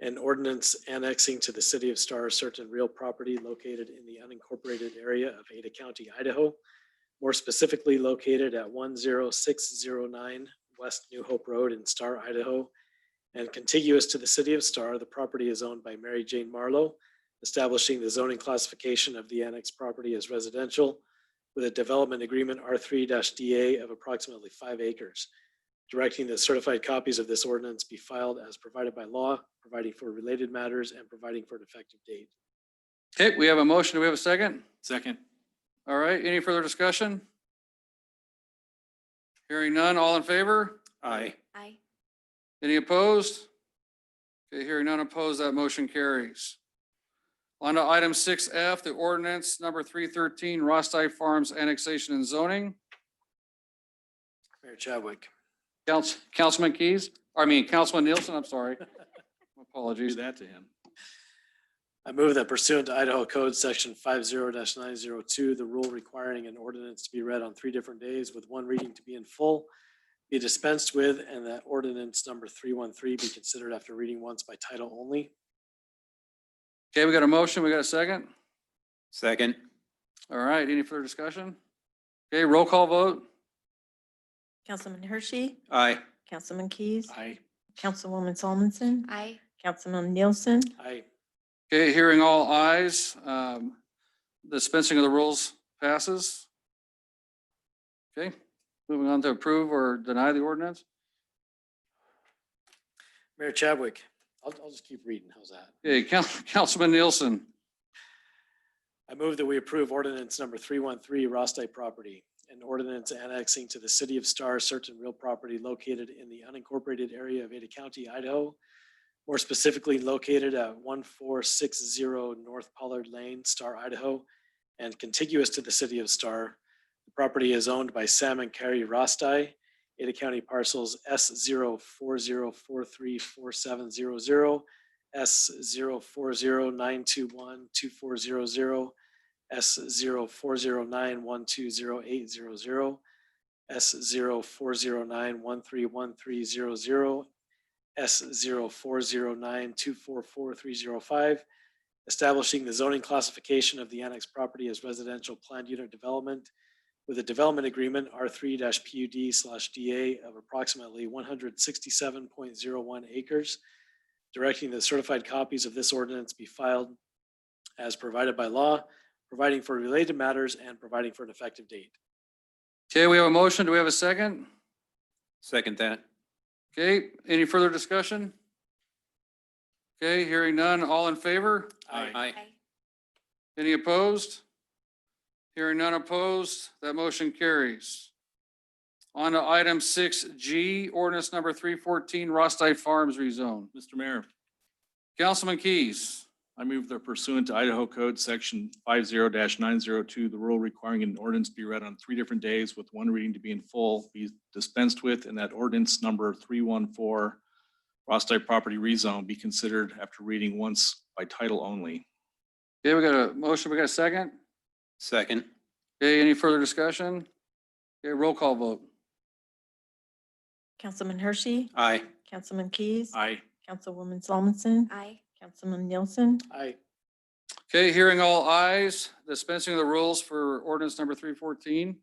and ordinance annexing to the City of Star certain real property located in the unincorporated area of Ada County, Idaho, more specifically located at 10609 West New Hope Road in Star, Idaho, and contiguous to the City of Star. The property is owned by Mary Jane Marlowe, establishing the zoning classification of the annexed property as residential with a development agreement R3-DA of approximately 5 acres, directing that certified copies of this ordinance be filed as provided by law, providing for related matters and providing for an effective date.
Okay, we have a motion. Do we have a second?
Second?
All right, any further discussion? Hearing none, all in favor?
Aye.
Aye.
Any opposed? Okay, hearing none opposed, that motion carries. On to item 6F, the ordinance number 313, Rosti Farms annexation and zoning.
Mayor Chadwick,
Councilman Nielsen, I'm sorry.
Do
Apologies.
that to him.
I move that pursuant to Idaho Code Section 50-902, the rule requiring an ordinance to be read on 3 different days with 1 reading to be in full be dispensed with, and that ordinance number 313 be considered after reading once by title only.
Okay, we got a motion. We got a second.
Second?
All right, any further discussion? Okay, roll call vote.
Councilman Hershey,
Aye.
Councilman Keys.
Aye.
Councilwoman Solmonson,
Aye.
Councilman Nielsen,
Aye.
Okay, hearing all ayes, dispensing of the rules passes. Okay, moving on to approve or deny the ordinance.
Mayor Chadwick, I'll just keep reading. How's that?
Okay, Councilman Nielsen.
I move that we approve ordinance number 313, Rosti property, an ordinance annexing to the City of Star certain real property located in the unincorporated area of Ada County, Idaho, more specifically located at 1460 North Pollard Lane, Star, Idaho, and contiguous to the City of Star. The property is owned by Sam and Carrie Rosti, Ada County parcels S040434700, S04092124000, S04091208000, S04091313000, S04092444305, establishing the zoning classification of the annexed property as residential planned unit development with a development agreement R3-PUD/DA of approximately 167.01 acres, directing the certified copies of this ordinance be filed as provided by law, providing for related matters and providing for an effective date.
Okay, we have a motion. Do we have a second?
Second that.
Okay, any further discussion? Okay, hearing none. All in favor?
Aye.
Any opposed? Hearing none opposed, that motion carries. On to item 6G, ordinance number 314, Rosti Farms rezone.
Mr. Mayor,
Councilman Keys.
I move that pursuant to Idaho Code Section 50-902, the rule requiring an ordinance be read on 3 different days with one reading to be in full be dispensed with, and that ordinance number 314, Rosti property rezone, be considered after reading once by title only.
Okay, we got a motion. We got a second.
Second.
Okay, any further discussion? Okay, roll call vote.
Councilman Hershey,
Aye.
Councilman Keys,
Aye.
Councilwoman Solomon,
Aye.
Councilman Nielsen,
Aye.
Okay, hearing all ayes, dispensing of the rules for ordinance number 314.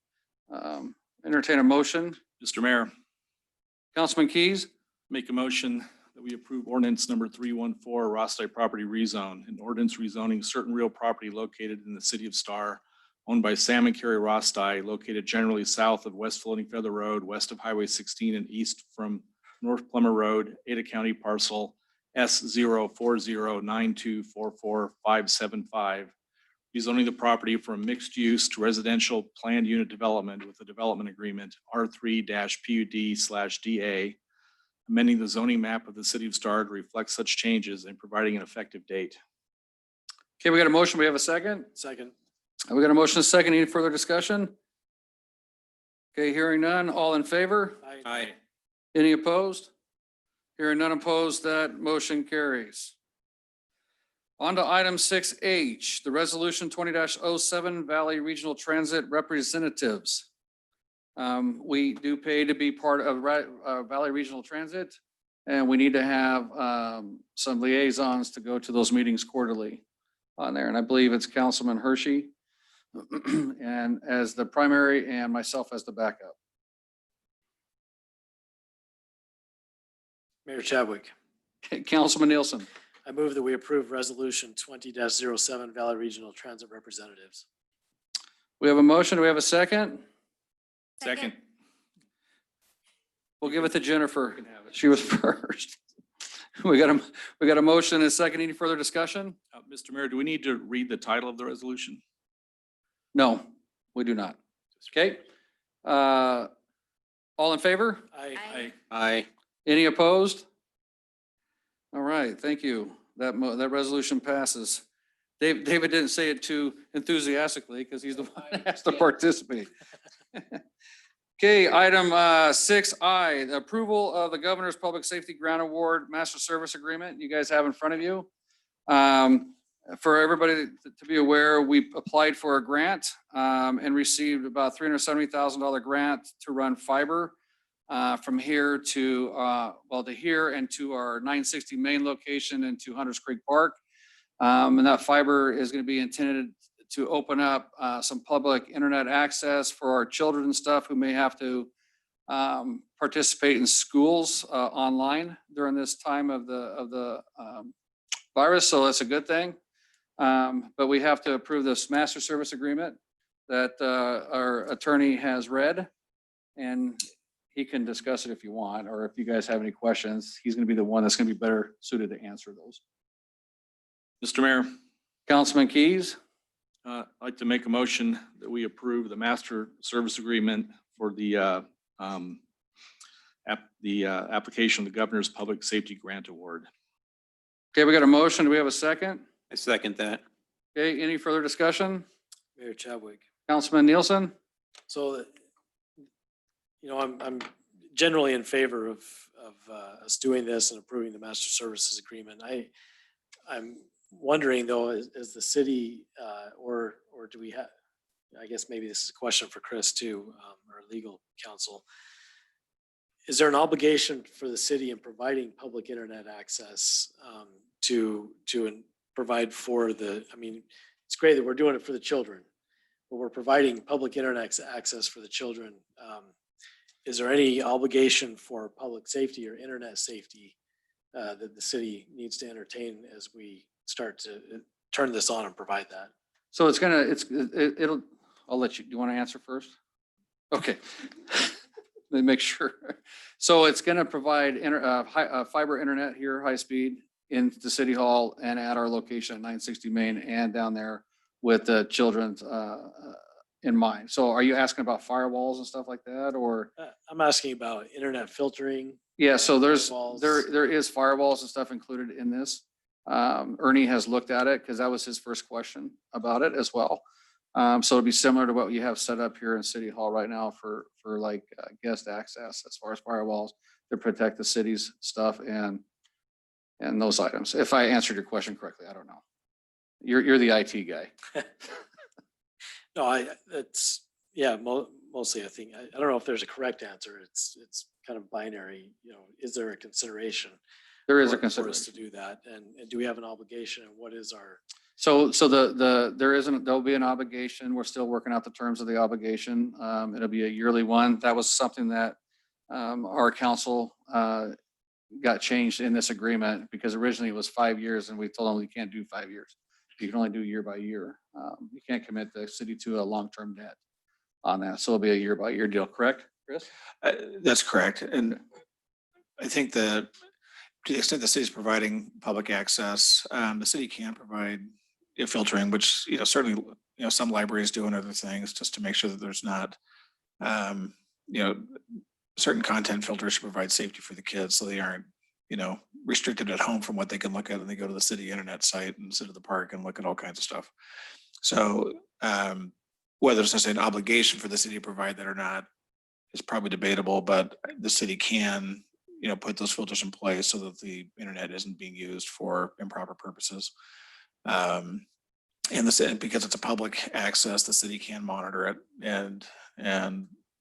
Entertain a motion.
Mr. Mayor,
Councilman Keys.
make a motion that we approve ordinance number 314, Rosti property rezone, an ordinance rezoning certain real property located in the city of Star, owned by Sam and Carrie Rosti, located generally south of West Floating Feather Road, west of Highway 16 and east from North Plummer Road, Ada County parcel S04092444575, rezoning the property from mixed use to residential planned unit development with a development agreement R3-PUD/DA, amending the zoning map of the city of Star to reflect such changes and providing an effective date.
Okay, we got a motion. We have a second.
Second.
We got a motion, a second. Any further discussion? Okay, hearing none. All in favor?
Aye.
Any opposed? Hearing none opposed, that motion carries. On to item 6H, the resolution 20-07 Valley Regional Transit Representatives. We do pay to be part of Valley Regional Transit, and we need to have some liaisons to go to those meetings quarterly on there. And I believe it's Councilman Hershey and as the primary and myself as the backup.
Mayor Chadwick,
Councilman Nielsen.
I move that we approve resolution 20-07 Valley Regional Transit Representatives.
We have a motion. Do we have a second?
Second.
We'll give it to Jennifer. She was first. We got a motion and a second. Any further discussion?
Mr. Mayor, do we need to read the title of the resolution?
No, we do not. Okay. All in favor?
Aye.
Aye.
Any opposed? All right, thank you. That resolution passes. David didn't say it too enthusiastically because he's the one that has to participate. Okay, item 6I, the approval of the Governor's Public Safety Grant Award Master Service Agreement you guys have in front of you. For everybody to be aware, we applied for a grant and received about $370,000 grant to run fiber from here to here and to our 960 main location and to Hunters Creek Park. And that fiber is going to be intended to open up some public internet access for our children and stuff who may have to participate in schools online during this time of the virus. So that's a good thing. But we have to approve this master service agreement that our attorney has read, and he can discuss it if you want, or if you guys have any questions, he's going to be the one that's going to be better suited to answer those.
Mr. Mayor,
Councilman Keys.
I'd like to make a motion that we approve the master service agreement for the application of the Governor's Public Safety Grant Award.
Okay, we got a motion. Do we have a second?
I second that.
Okay, any further discussion?
Mayor Chadwick.
Councilman Nielsen?
So, I'm generally in favor of us doing this and approving the master services agreement. I'm wondering though, is the city or do we have, I guess maybe this is a question for Chris too, our legal counsel. Is there an obligation for the city in providing public internet access to provide for I mean, it's great that we're doing it for the children, but we're providing public internet access for the children. Is there any obligation for public safety or internet safety that the city needs to entertain as we start to turn this on and provide that?
So it'll, I'll let you, do you want to answer first? Okay. Let me make sure. So it's going to provide fiber internet here, high speed into City Hall and at our location at 960 Main and down there with the children's in mind. So are you asking about firewalls and stuff like that, or?
I'm asking about internet filtering.
Yeah, so there is firewalls and stuff included in this. Ernie has looked at it because that was his first question about it as well. So it'd be similar to what you have set up here in City Hall right now for like guest access as far as firewalls to protect the city's stuff and those items. If I answered your question correctly, I don't know. You're the IT guy.
No, yeah, mostly I think, I don't know if there's a correct answer. It's kind of binary, is there a consideration?
There is a
for us
consideration.
to do that, and do we have an obligation, and what is our?
So there'll be an obligation. We're still working out the terms of the obligation. It'll be a yearly one. That was something that our council got changed in this agreement because originally it was 5 years and we told them you can't do 5 years. You can only do year by year. You can't commit the city to a long-term debt on that. So it'll be a year by year deal, correct, Chris?
That's correct. And I think that to the extent the city is providing public access, the city can provide filtering, which, certainly, some libraries do and other things just to make sure that there's not, certain content filters to provide safety for the kids. So they aren't, restricted at home from what they can look at when they go to the city internet site and sit at the park and look at all kinds of stuff. So whether it's necessarily an obligation for the city to provide that or not is probably debatable, but the city can, put those filters in place so that the internet isn't being used for improper purposes. And because it's a public access, the city can monitor it. And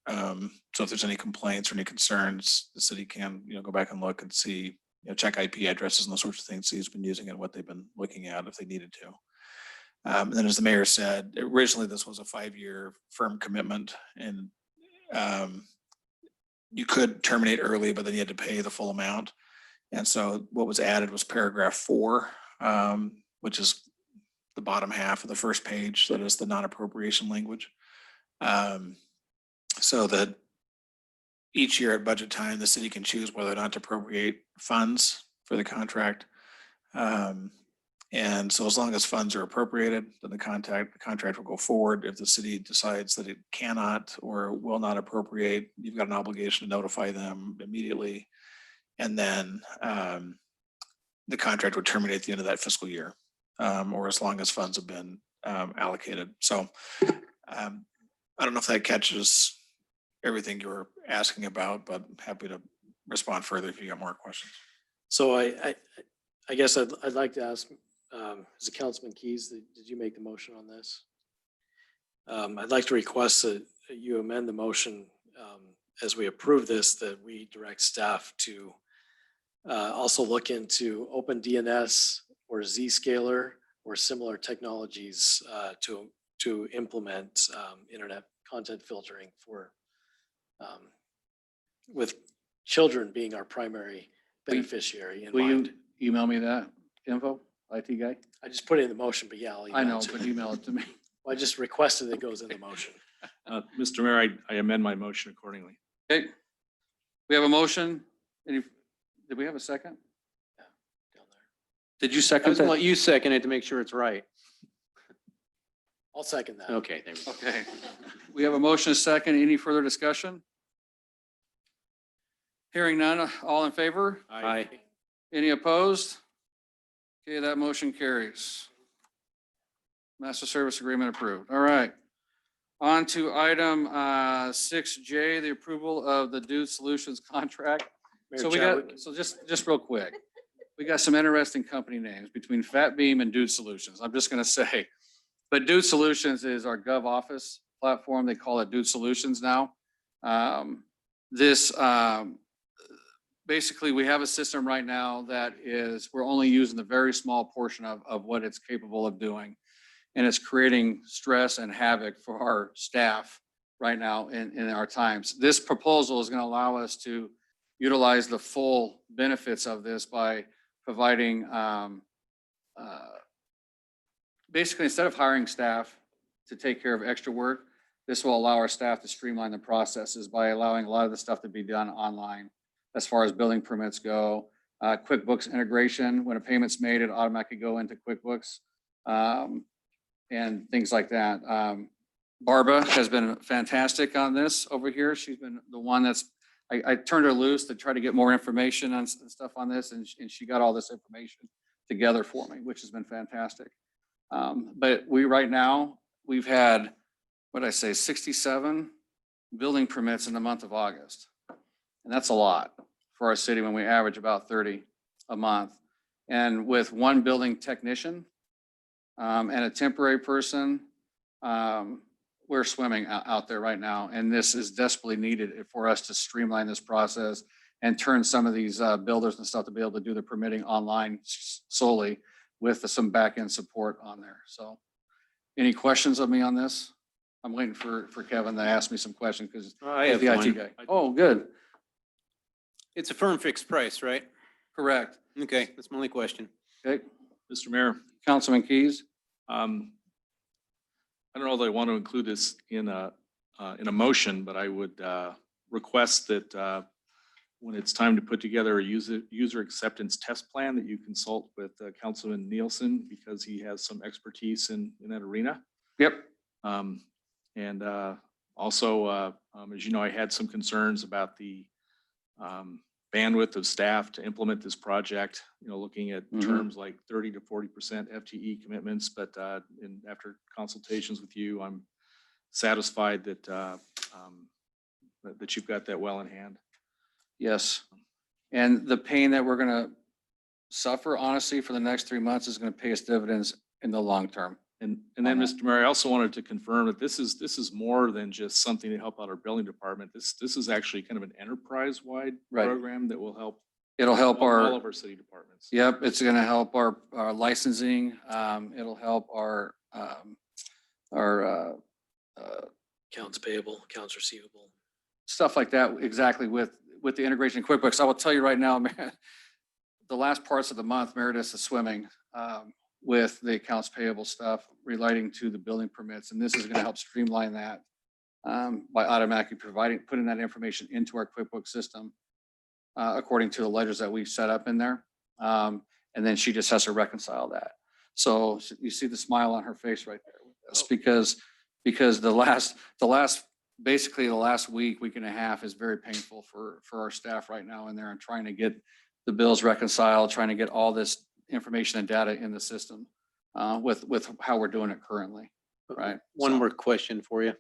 so if there's any complaints or any concerns, the city can, go back and look and see, check IP addresses and those sorts of things, see who's been using it and what they've been looking at if they needed to. And then as the mayor said, originally this was a 5-year firm commitment, and you could terminate early, but then you had to pay the full amount. And so what was added was paragraph 4, which is the bottom half of the first page. That is the non-appropriation language. So that each year at budget time, the city can choose whether or not to appropriate funds for the contract. And so as long as funds are appropriated, then the contract will go forward. If the city decides that it cannot or will not appropriate, you've got an obligation to notify them immediately. And then the contract would terminate at the end of that fiscal year, or as long as funds have been allocated. So I don't know if that catches everything you were asking about, but happy to respond further if you got more questions.
So I guess I'd like to ask, is it Councilman Keys, did you make the motion on this? I'd like to request that you amend the motion as we approve this, that we direct staff to also look into open DNS or Zscaler or similar technologies to implement internet content filtering for with children being our primary beneficiary in
Will
mind.
you email me that info, IT guy?
I just put it in the motion, but yeah, I'll email
I know,
it to
but
you.
email it to me.
I just requested it goes in the motion.
Mr. Mayor, I amend my motion accordingly.
Okay. We have a motion. Did we have a second?
Down there.
Did you
I
second
was gonna let
that?
you second it to make sure it's right.
I'll second that.
Okay, there we go.
Okay. We have a motion, a second. Any further discussion? Hearing none, all in favor?
Aye.
Any opposed? Okay, that motion carries. Master Service Agreement approved. All right. On to item 6J, the approval of the Dude Solutions contract.
Mayor
So we
Chadwick.
got, so just real quick, we got some interesting company names between Fat Beam and Dude Solutions. I'm just gonna say, but Dude Solutions is our Gov Office platform. They call it Dude Solutions now. This basically, we have a system right now that is, we're only using the very small portion of what it's capable of doing. And it's creating stress and havoc for our staff right now in our times. This proposal is going to allow us to utilize the full benefits of this by providing, basically, instead of hiring staff to take care of extra work, this will allow our staff to streamline the processes by allowing a lot of the stuff to be done online as far as building permits go. QuickBooks integration, when a payment's made, it automatically go into QuickBooks, and things like that. Barbara has been fantastic on this over here. She's been the one that's, I turned her loose to try to get more information on stuff on this, and she got all this information together for me, which has been fantastic. But right now, we've had, what did I say, 67 building permits in the month of August. And that's a lot for our city when we average about 30 a month. And with one building technician and a temporary person, we're swimming out there right now. And this is desperately needed for us to streamline this process and turn some of these builders and stuff to be able to do the permitting online solely with some back-end support on there. So any questions of me on this? I'm waiting for Kevin to ask me some questions because
I have
the IT
one.
guy. Oh, good.
It's a firm fixed price, right?
Correct.
Okay, that's my only question.
Okay.
Mr. Mayor,
Councilman Keys?
I don't know that I want to include this in a motion, but I would request that when it's time to put together a user acceptance test plan, that you consult with Councilman Nielsen, because he has some expertise in that arena.
Yep.
And also, as you know, I had some concerns about the bandwidth of staff to implement this project, looking at terms like 30 to 40% FTE commitments. But after consultations with you, I'm satisfied that that you've got that well in hand.
Yes. And the pain that we're going to suffer, honestly, for the next 3 months is going to pay us dividends in the long term.
And then, Mr. Mayor, I also wanted to confirm that this is more than just something to help out our building department. This is actually kind of an enterprise-wide
Right.
program that will help
It'll help
all of our city departments.
Yep, it's going to help our licensing. It'll help our
Accounts payable, accounts receivable.
stuff like that, exactly, with the integration in QuickBooks. I will tell you right now, the last parts of the month, Meredith is swimming with the accounts payable stuff relating to the building permits. And this is going to help streamline that by automatically putting that information into our QuickBooks system according to the ledgers that we've set up in there. And then she just has to reconcile that. So you see the smile on her face right there with us, because the last basically the last week and a half is very painful for our staff right now in there, and trying to get the bills reconciled, trying to get all this information and data in the system with how we're doing it currently, right?
One
So
more question for you.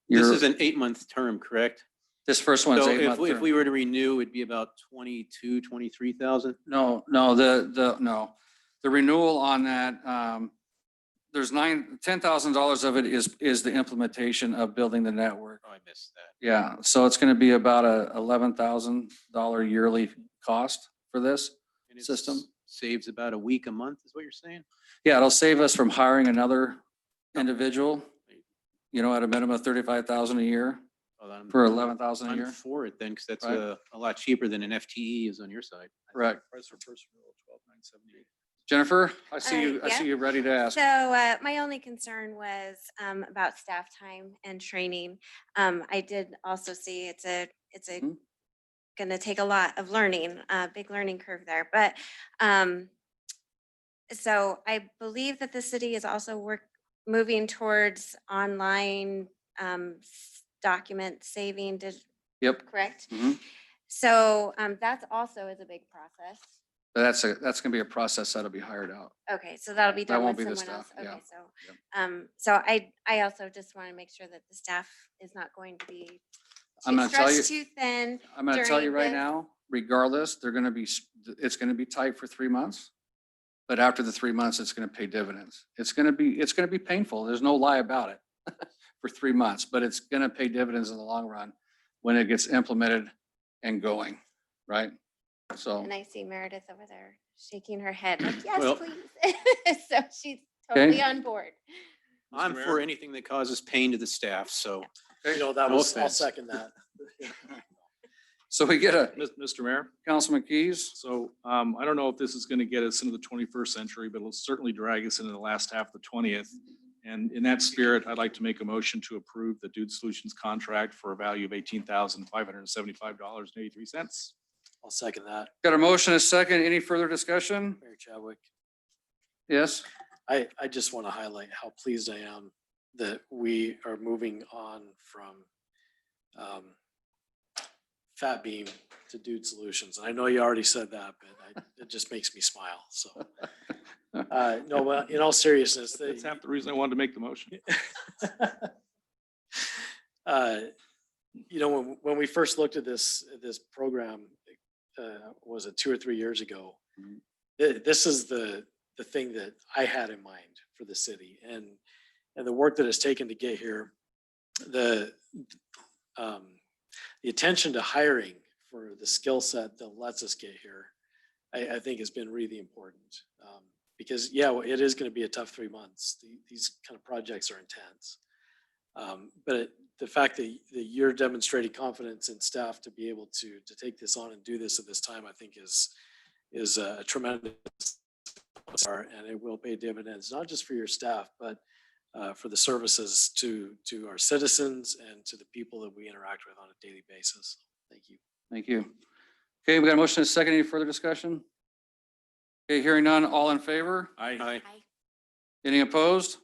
This is an 8-month term, correct?
this first one's
So
8 months.
if we were to renew, it'd be about 23,000.
No, the renewal on that, there's $10,000 of it is the implementation of building the network.
Oh, I missed that.
Yeah, so it's going to be about a $11,000 yearly cost for this
And it
system.
saves about a week a month, is what you're saying?
Yeah, it'll save us from hiring another individual, at a minimum of 35,000 a year
Well, I'm-
for 11,000 a
I'm
year.
for it then, because that's
Right.
a lot cheaper than an FTE is on your side.
Correct.
Price for first renewal, 12,978.
Jennifer, I see you
yeah.
ready to ask.
So my only concern was about staff time and training. I did also see it's a
Mhm.
going to take a lot of learning, big learning curve there. But so I believe that the city is also moving towards online document saving,
Yep.
correct?
Mhm.
So that's also is a big process.
But that's going to be a process that'll be hired out.
Okay, so that'll be
That
done
won't
with
be the
someone else.
staff, yeah.
Okay, so,
Yep.
so I also just want to make sure that the staff is not going to be
I'm gonna tell you-
stretched too thin.
I'm going to tell you
during
right
this.
now, regardless, it's going to be tight for 3 months. But after the 3 months, it's going to pay dividends. It's going to be painful. There's no lie about it for 3 months, but it's going to pay dividends in the long run when it gets implemented and going, right? So,
And I see Meredith over there shaking her head like, yes,
Well-
please. So she's totally
Okay.
on board.
I'm
Mr.
for
Mayor?
anything that causes pain to the staff, so.
You know, that
No
was, I'll
offense.
second that.
so we get a
Mr. Mayor?
Councilman Keys.
So I don't know if this is going to get us into the 21st century, but it'll certainly drag us into the last half of the 20th. And in that spirit, I'd like to make a motion to approve the Dude Solutions contract for a value of $18,575.83.
I'll second that.
Got a motion, a second. Any further discussion?
Mayor Chadwick.
Yes?
I just want to highlight how pleased I am that we are moving on from Fat Beam to Dude Solutions. And I know you already said that, but it just makes me smile. So, no, well, in all seriousness,
That's half the reason I wanted to make the motion.
You know, when we first looked at this program, was it 2 or 3 years ago? This is the thing that I had in mind for the city, and the work that it's taken to get here, the attention to hiring for the skill set that lets us get here, I think has been really important. Because yeah, it is going to be a tough 3 months. These kind of projects are intense. But the fact that you're demonstrating confidence in staff to be able to take this on and do this at this time, I think is a tremendous, and it will pay dividends, not just for your staff, but for the services to our citizens and to the people that we interact with on a daily basis. Thank you.
Thank you. Okay, we got a motion, a second. Any further discussion? Okay, hearing none. All in favor?
Aye.
Any opposed?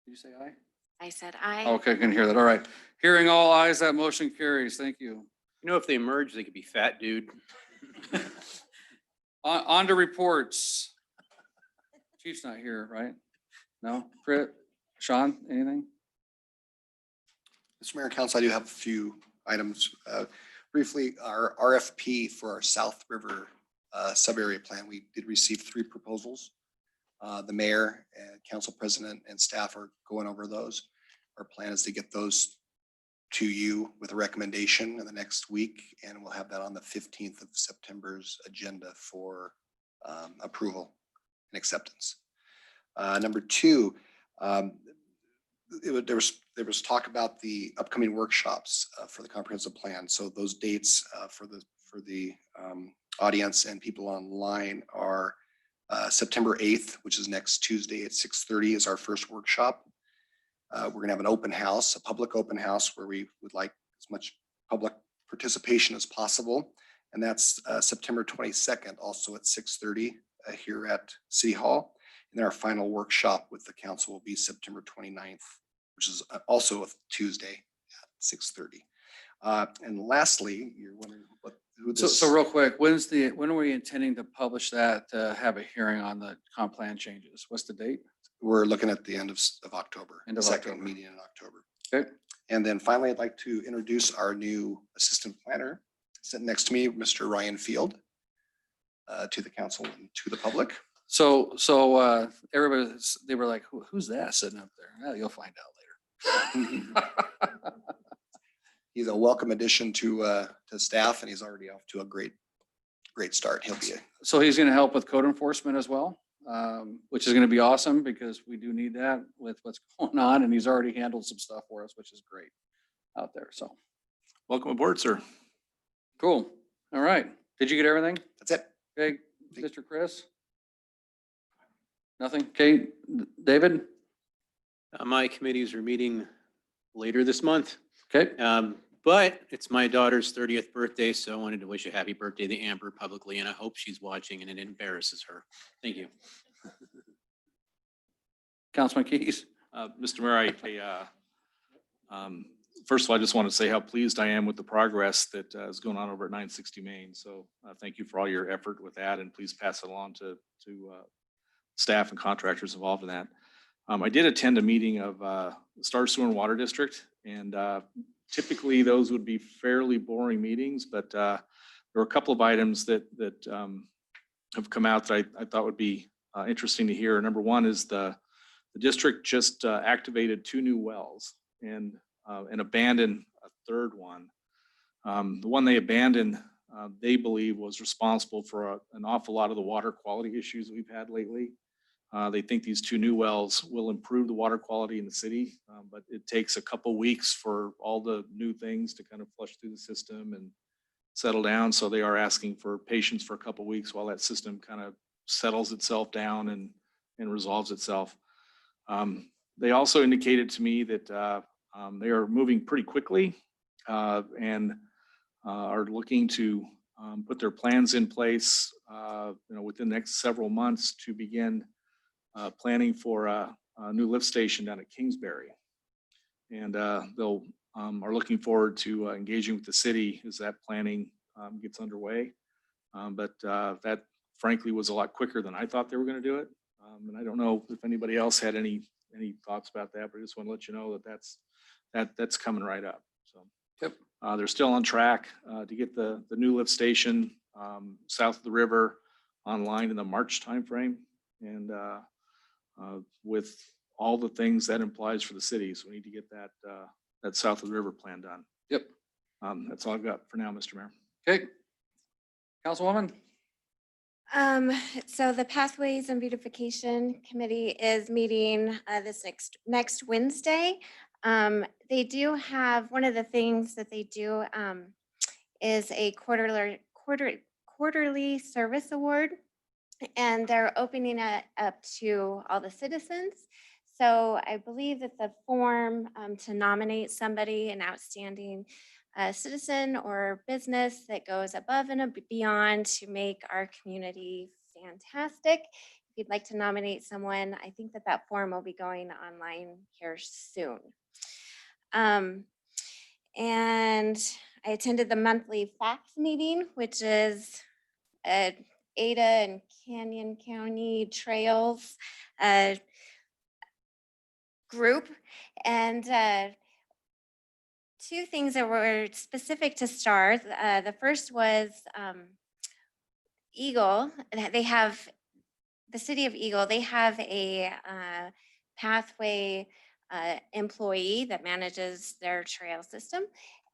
Did you say aye?
I said aye.
Okay, I can hear that. All right. Hearing all ayes, that motion carries. Thank you.
You know, if they merge, they could be Fat Dude.
On to reports. Chief's not here, right? No? Britt, Sean, anything?
Mr. Mayor and Council, I do have a few items. Briefly, our RFP for our South River sub-area plan, we did receive 3 proposals. The mayor and council president and staff are going over those. Our plan is to get those to you with a recommendation in the next week, and we'll have that on the 15th of September's agenda for approval and acceptance. Number 2, there was talk about the upcoming workshops for the comprehensive plan. So those dates for the audience and people online are September 8th, which is next Tuesday at 6:30 is our first workshop. We're gonna have an open house, a public open house, where we would like as much public participation as possible. And that's September 22nd, also at 6:30 here at City Hall. And then our final workshop with the council will be September 29th, which is also a Tuesday at 6:30. And lastly, you're wondering who this.
So real quick, when are we intending to publish that, have a hearing on the comp plan changes? What's the date?
We're looking at the end of October.
End of
second
October.
meeting in October.
Okay.
And then finally, I'd like to introduce our new assistant planner sitting next to me, Mr. Ryan Field, to the council and to the public.
So everybody, they were like, who's that sitting up there? Well, you'll find out later.
He's a welcome addition to staff, and he's already off to a great start. He'll be
So he's going to help with code enforcement as well, which is going to be awesome because we do need that with what's going on. And he's already handled some stuff for us, which is great out there. So
Welcome aboard, sir.
cool. All right. Did you get everything?
that's it.
Okay, Mr. Chris? Nothing? Okay, David?
My committees are meeting later this month.
Okay,
But it's my daughter's 30th birthday, so I wanted to wish a happy birthday to Amber publicly, and I hope she's watching and it embarrasses her. Thank you.
Councilman Keys?
Mr. Mayor, first of all, I just want to say how pleased I am with the progress that is going on over at 960 Main. So thank you for all your effort with that, and please pass it along to staff and contractors involved in that. I did attend a meeting of the Star Sewer and Water District, and typically those would be fairly boring meetings, but there were a couple of items that have come out that I thought would be interesting to hear. Number one is the district just activated 2 new wells and abandoned a 3rd one. The one they abandoned they believe was responsible for an awful lot of the water quality issues that we've had lately. They think these two new wells will improve the water quality in the city, but it takes a couple weeks for all the new things to kind of flush through the system and settle down. So they are asking for patience for a couple weeks while that system kind of settles itself down and resolves itself. They also indicated to me that they are moving pretty quickly and are looking to put their plans in place, within the next several months to begin planning for a new lift station down at Kingsbury. And they'll are looking forward to engaging with the city as that planning gets underway. But that frankly was a lot quicker than I thought they were going to do it. And I don't know if anybody else had any thoughts about that, but I just want to let you know that that's coming right up. So
Yep.
They're still on track to get the new lift station south of the river online in the March timeframe. And with all the things that implies for the city. So we need to get that south of the river plan done.
Yep.
That's all I've got for now, Mr. Mayor.
Okay. Councilwoman?
So the Pathways and Beautification Committee is meeting this next Wednesday. They do have, one of the things that they do is a quarterly service award, and they're opening it up to all the citizens. So I believe that the form to nominate somebody, an outstanding citizen or business that goes above and beyond to make our community fantastic. If you'd like to nominate someone, I think that form will be going online here soon. And I attended the monthly FACTS meeting, which is Ada and Canyon County Trails group. And two things that were specific to STAR. The first was Eagle. They have, the city of Eagle, they have a pathway employee that manages their trail system.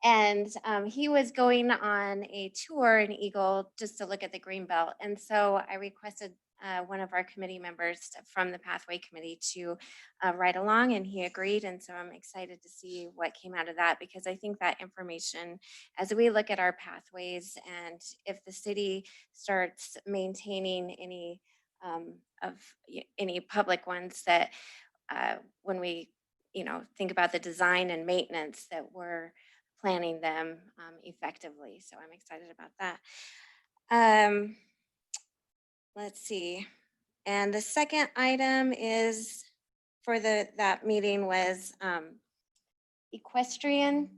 And he was going on a tour in Eagle just to look at the Greenbelt. And so I requested one of our committee members from the Pathway Committee to ride along, and he agreed. And so I'm excited to see what came out of that, because I think that information, as we look at our pathways, and if the city starts maintaining any any public ones, that when we think about the design and maintenance, that we're planning them effectively. So I'm excited about that. Let's see. And the second item is for that meeting was an equestrian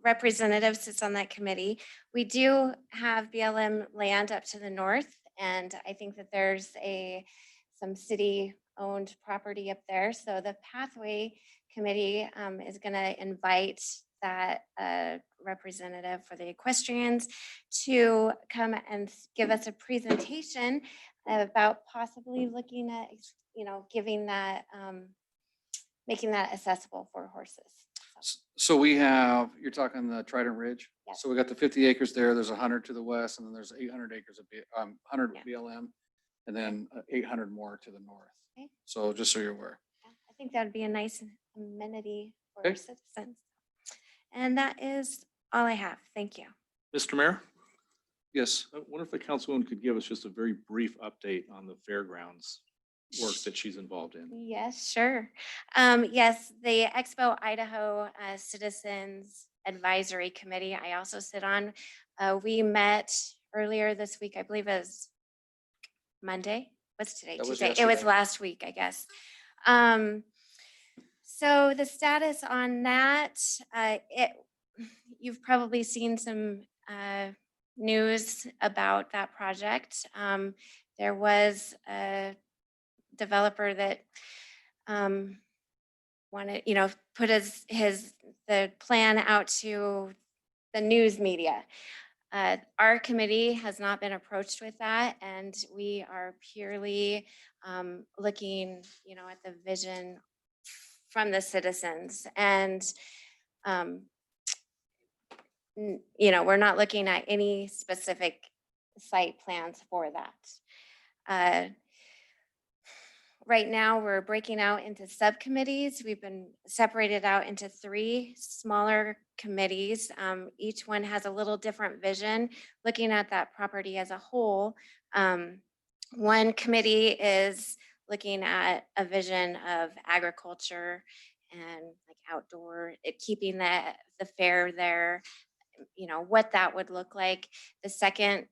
representative sits on that committee. We do have BLM land up to the north, and I think that there's some city-owned property up there. So the Pathway Committee is going to invite that representative for the equestrians to come and give us a presentation about possibly looking at, giving that, making that accessible for horses.
So we have, you're talking the Trident Ridge?
Yes.
So we got the 50 acres there, there's 100 to the west, and then there's 800 acres of, 100
Yeah.
BLM, and then 800 more to the north.
Okay.
So just so you're aware.
Yeah, I think that would be a nice amenity for
Okay.
our citizens. And that is all I have. Thank you.
Mr. Mayor,
Yes.
I wonder if the councilwoman could give us just a very brief update on the fairgrounds work that she's involved in.
Yes, sure. Yes, the Expo Idaho Citizens Advisory Committee, I also sit on. We met earlier this week, I believe it was Monday. What's today?
That was
Tuesday. It was
yesterday.
last week, I guess. So the status on that, you've probably seen some news about that project. There was a developer that wanted, put the plan out to the news media. Our committee has not been approached with that, and we are purely looking, at the vision from the citizens. And we're not looking at any specific site plans for that. Right now, we're breaking out into subcommittees. We've been separated out into 3 smaller committees. Each one has a little different vision, looking at that property as a whole. One committee is looking at a vision of agriculture and like outdoor, keeping the fair there, what that would look like. The second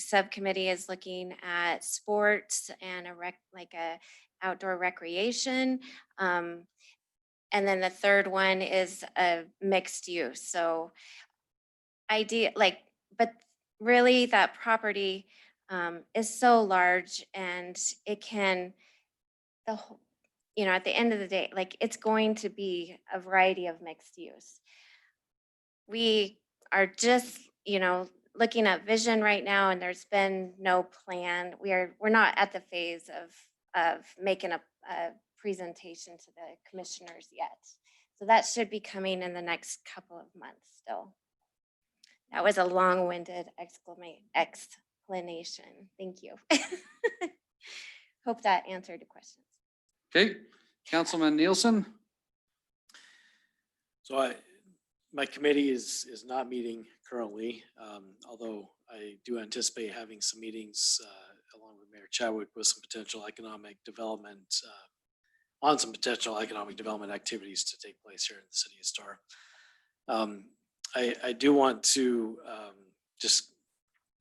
subcommittee is looking at sports and a outdoor recreation. And then the third one is a mixed use. So but really that property is so large, and it can, at the end of the day, it's going to be a variety of mixed use. We are just, looking at vision right now, and there's been no plan. We're not at the phase of making a presentation to the commissioners yet. So that should be coming in the next couple of months still. That was a long-winded explanation. Thank you. Hope that answered the questions.
Okay, Councilman Nielsen.
So my committee is not meeting currently, although I do anticipate having some meetings along with Mayor Chadwick with some potential economic development, on some potential economic development activities to take place here in the city of Star. I do want to just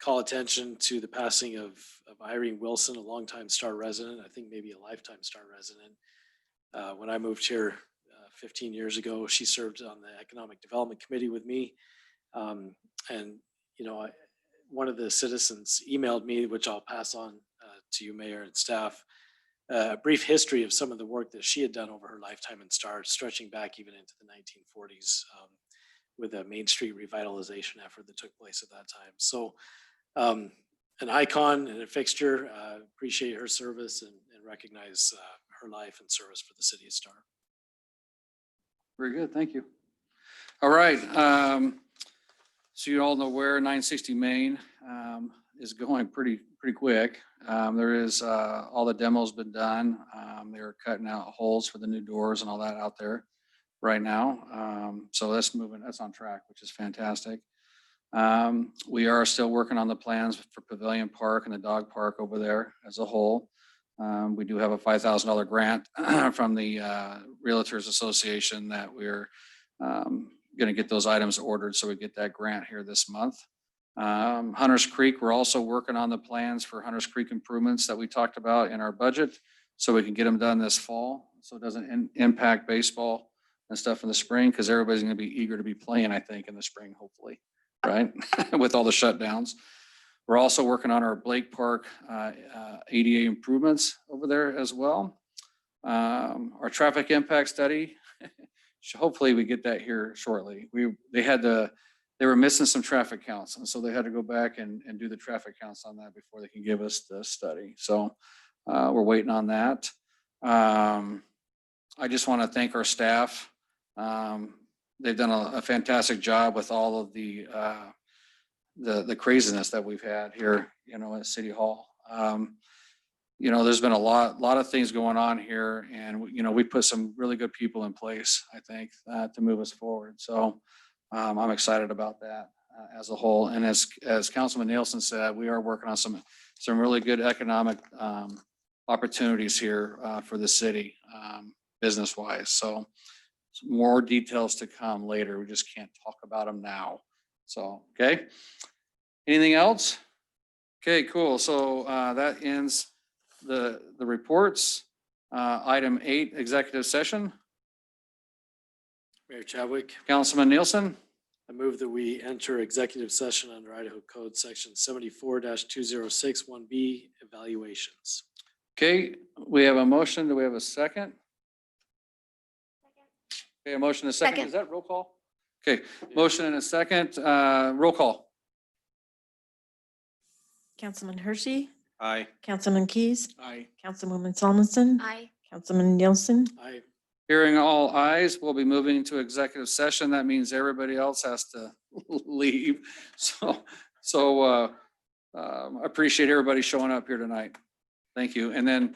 call attention to the passing of Irene Wilson, a longtime Star resident, I think maybe a lifetime Star resident. When I moved here 15 years ago, she served on the Economic Development Committee with me. One of the citizens emailed me, which I'll pass on to you, Mayor and staff, a brief history of some of the work that she had done over her lifetime in Star, stretching back even into the 1940s with a Main Street revitalization effort that took place at that time. So an icon and a fixture, appreciate her service and recognize her life and service for the city of Star.
Very good, thank you. All right, so you all know where 960 Main is going pretty quick. There is all the demos been done. They're cutting out holes for the new doors and all that out there right now. So that's moving, that's on track, which is fantastic. We are still working on the plans for Pavilion Park and the dog park over there as a whole. We do have a $5,000 grant from the Realtors Association that we're going to get those items ordered, so we get that grant here this month. Hunters Creek, we're also working on the plans for Hunters Creek improvements that we talked about in our budget, so we can get them done this fall, so it doesn't impact baseball and stuff in the spring, because everybody's going to be eager to be playing, I think, in the spring, hopefully, right? With all the shutdowns. We're also working on our Blake Park ADA improvements over there as well. Our traffic impact study, hopefully we get that here shortly. They were missing some traffic counts, and so they had to go back and do the traffic counts on that before they can give us the study. So we're waiting on that. I just want to thank our staff. They've done a fantastic job with all of the craziness that we've had here, at City Hall. There's been a lot of things going on here, and we put some really good people in place, I think, to move us forward. So I'm excited about that as a whole. And as Councilman Nielsen said, we are working on some really good economic opportunities here for the city, business-wise. So more details to come later. We just can't talk about them now. So, okay. Anything else? Okay, cool. So that ends the reports. Item 8, executive session.
Mayor Chadwick,
Councilman Nielsen.
I move that we enter executive session under Idaho Code Section 74-2061B, evaluations.
Okay, we have a motion. Do we have a second? Okay, a motion and a second.
Second.
Is that roll call? Okay, motion and a second. Roll call.
Councilman Hershey,
Aye.
Councilman Keys,
Aye.
Councilwoman Solomon,
Aye.
Councilman Nielsen,
Aye.
Hearing all ayes, we'll be moving to executive session. That means everybody else has to leave. So, appreciate everybody showing up here tonight. Thank you. And then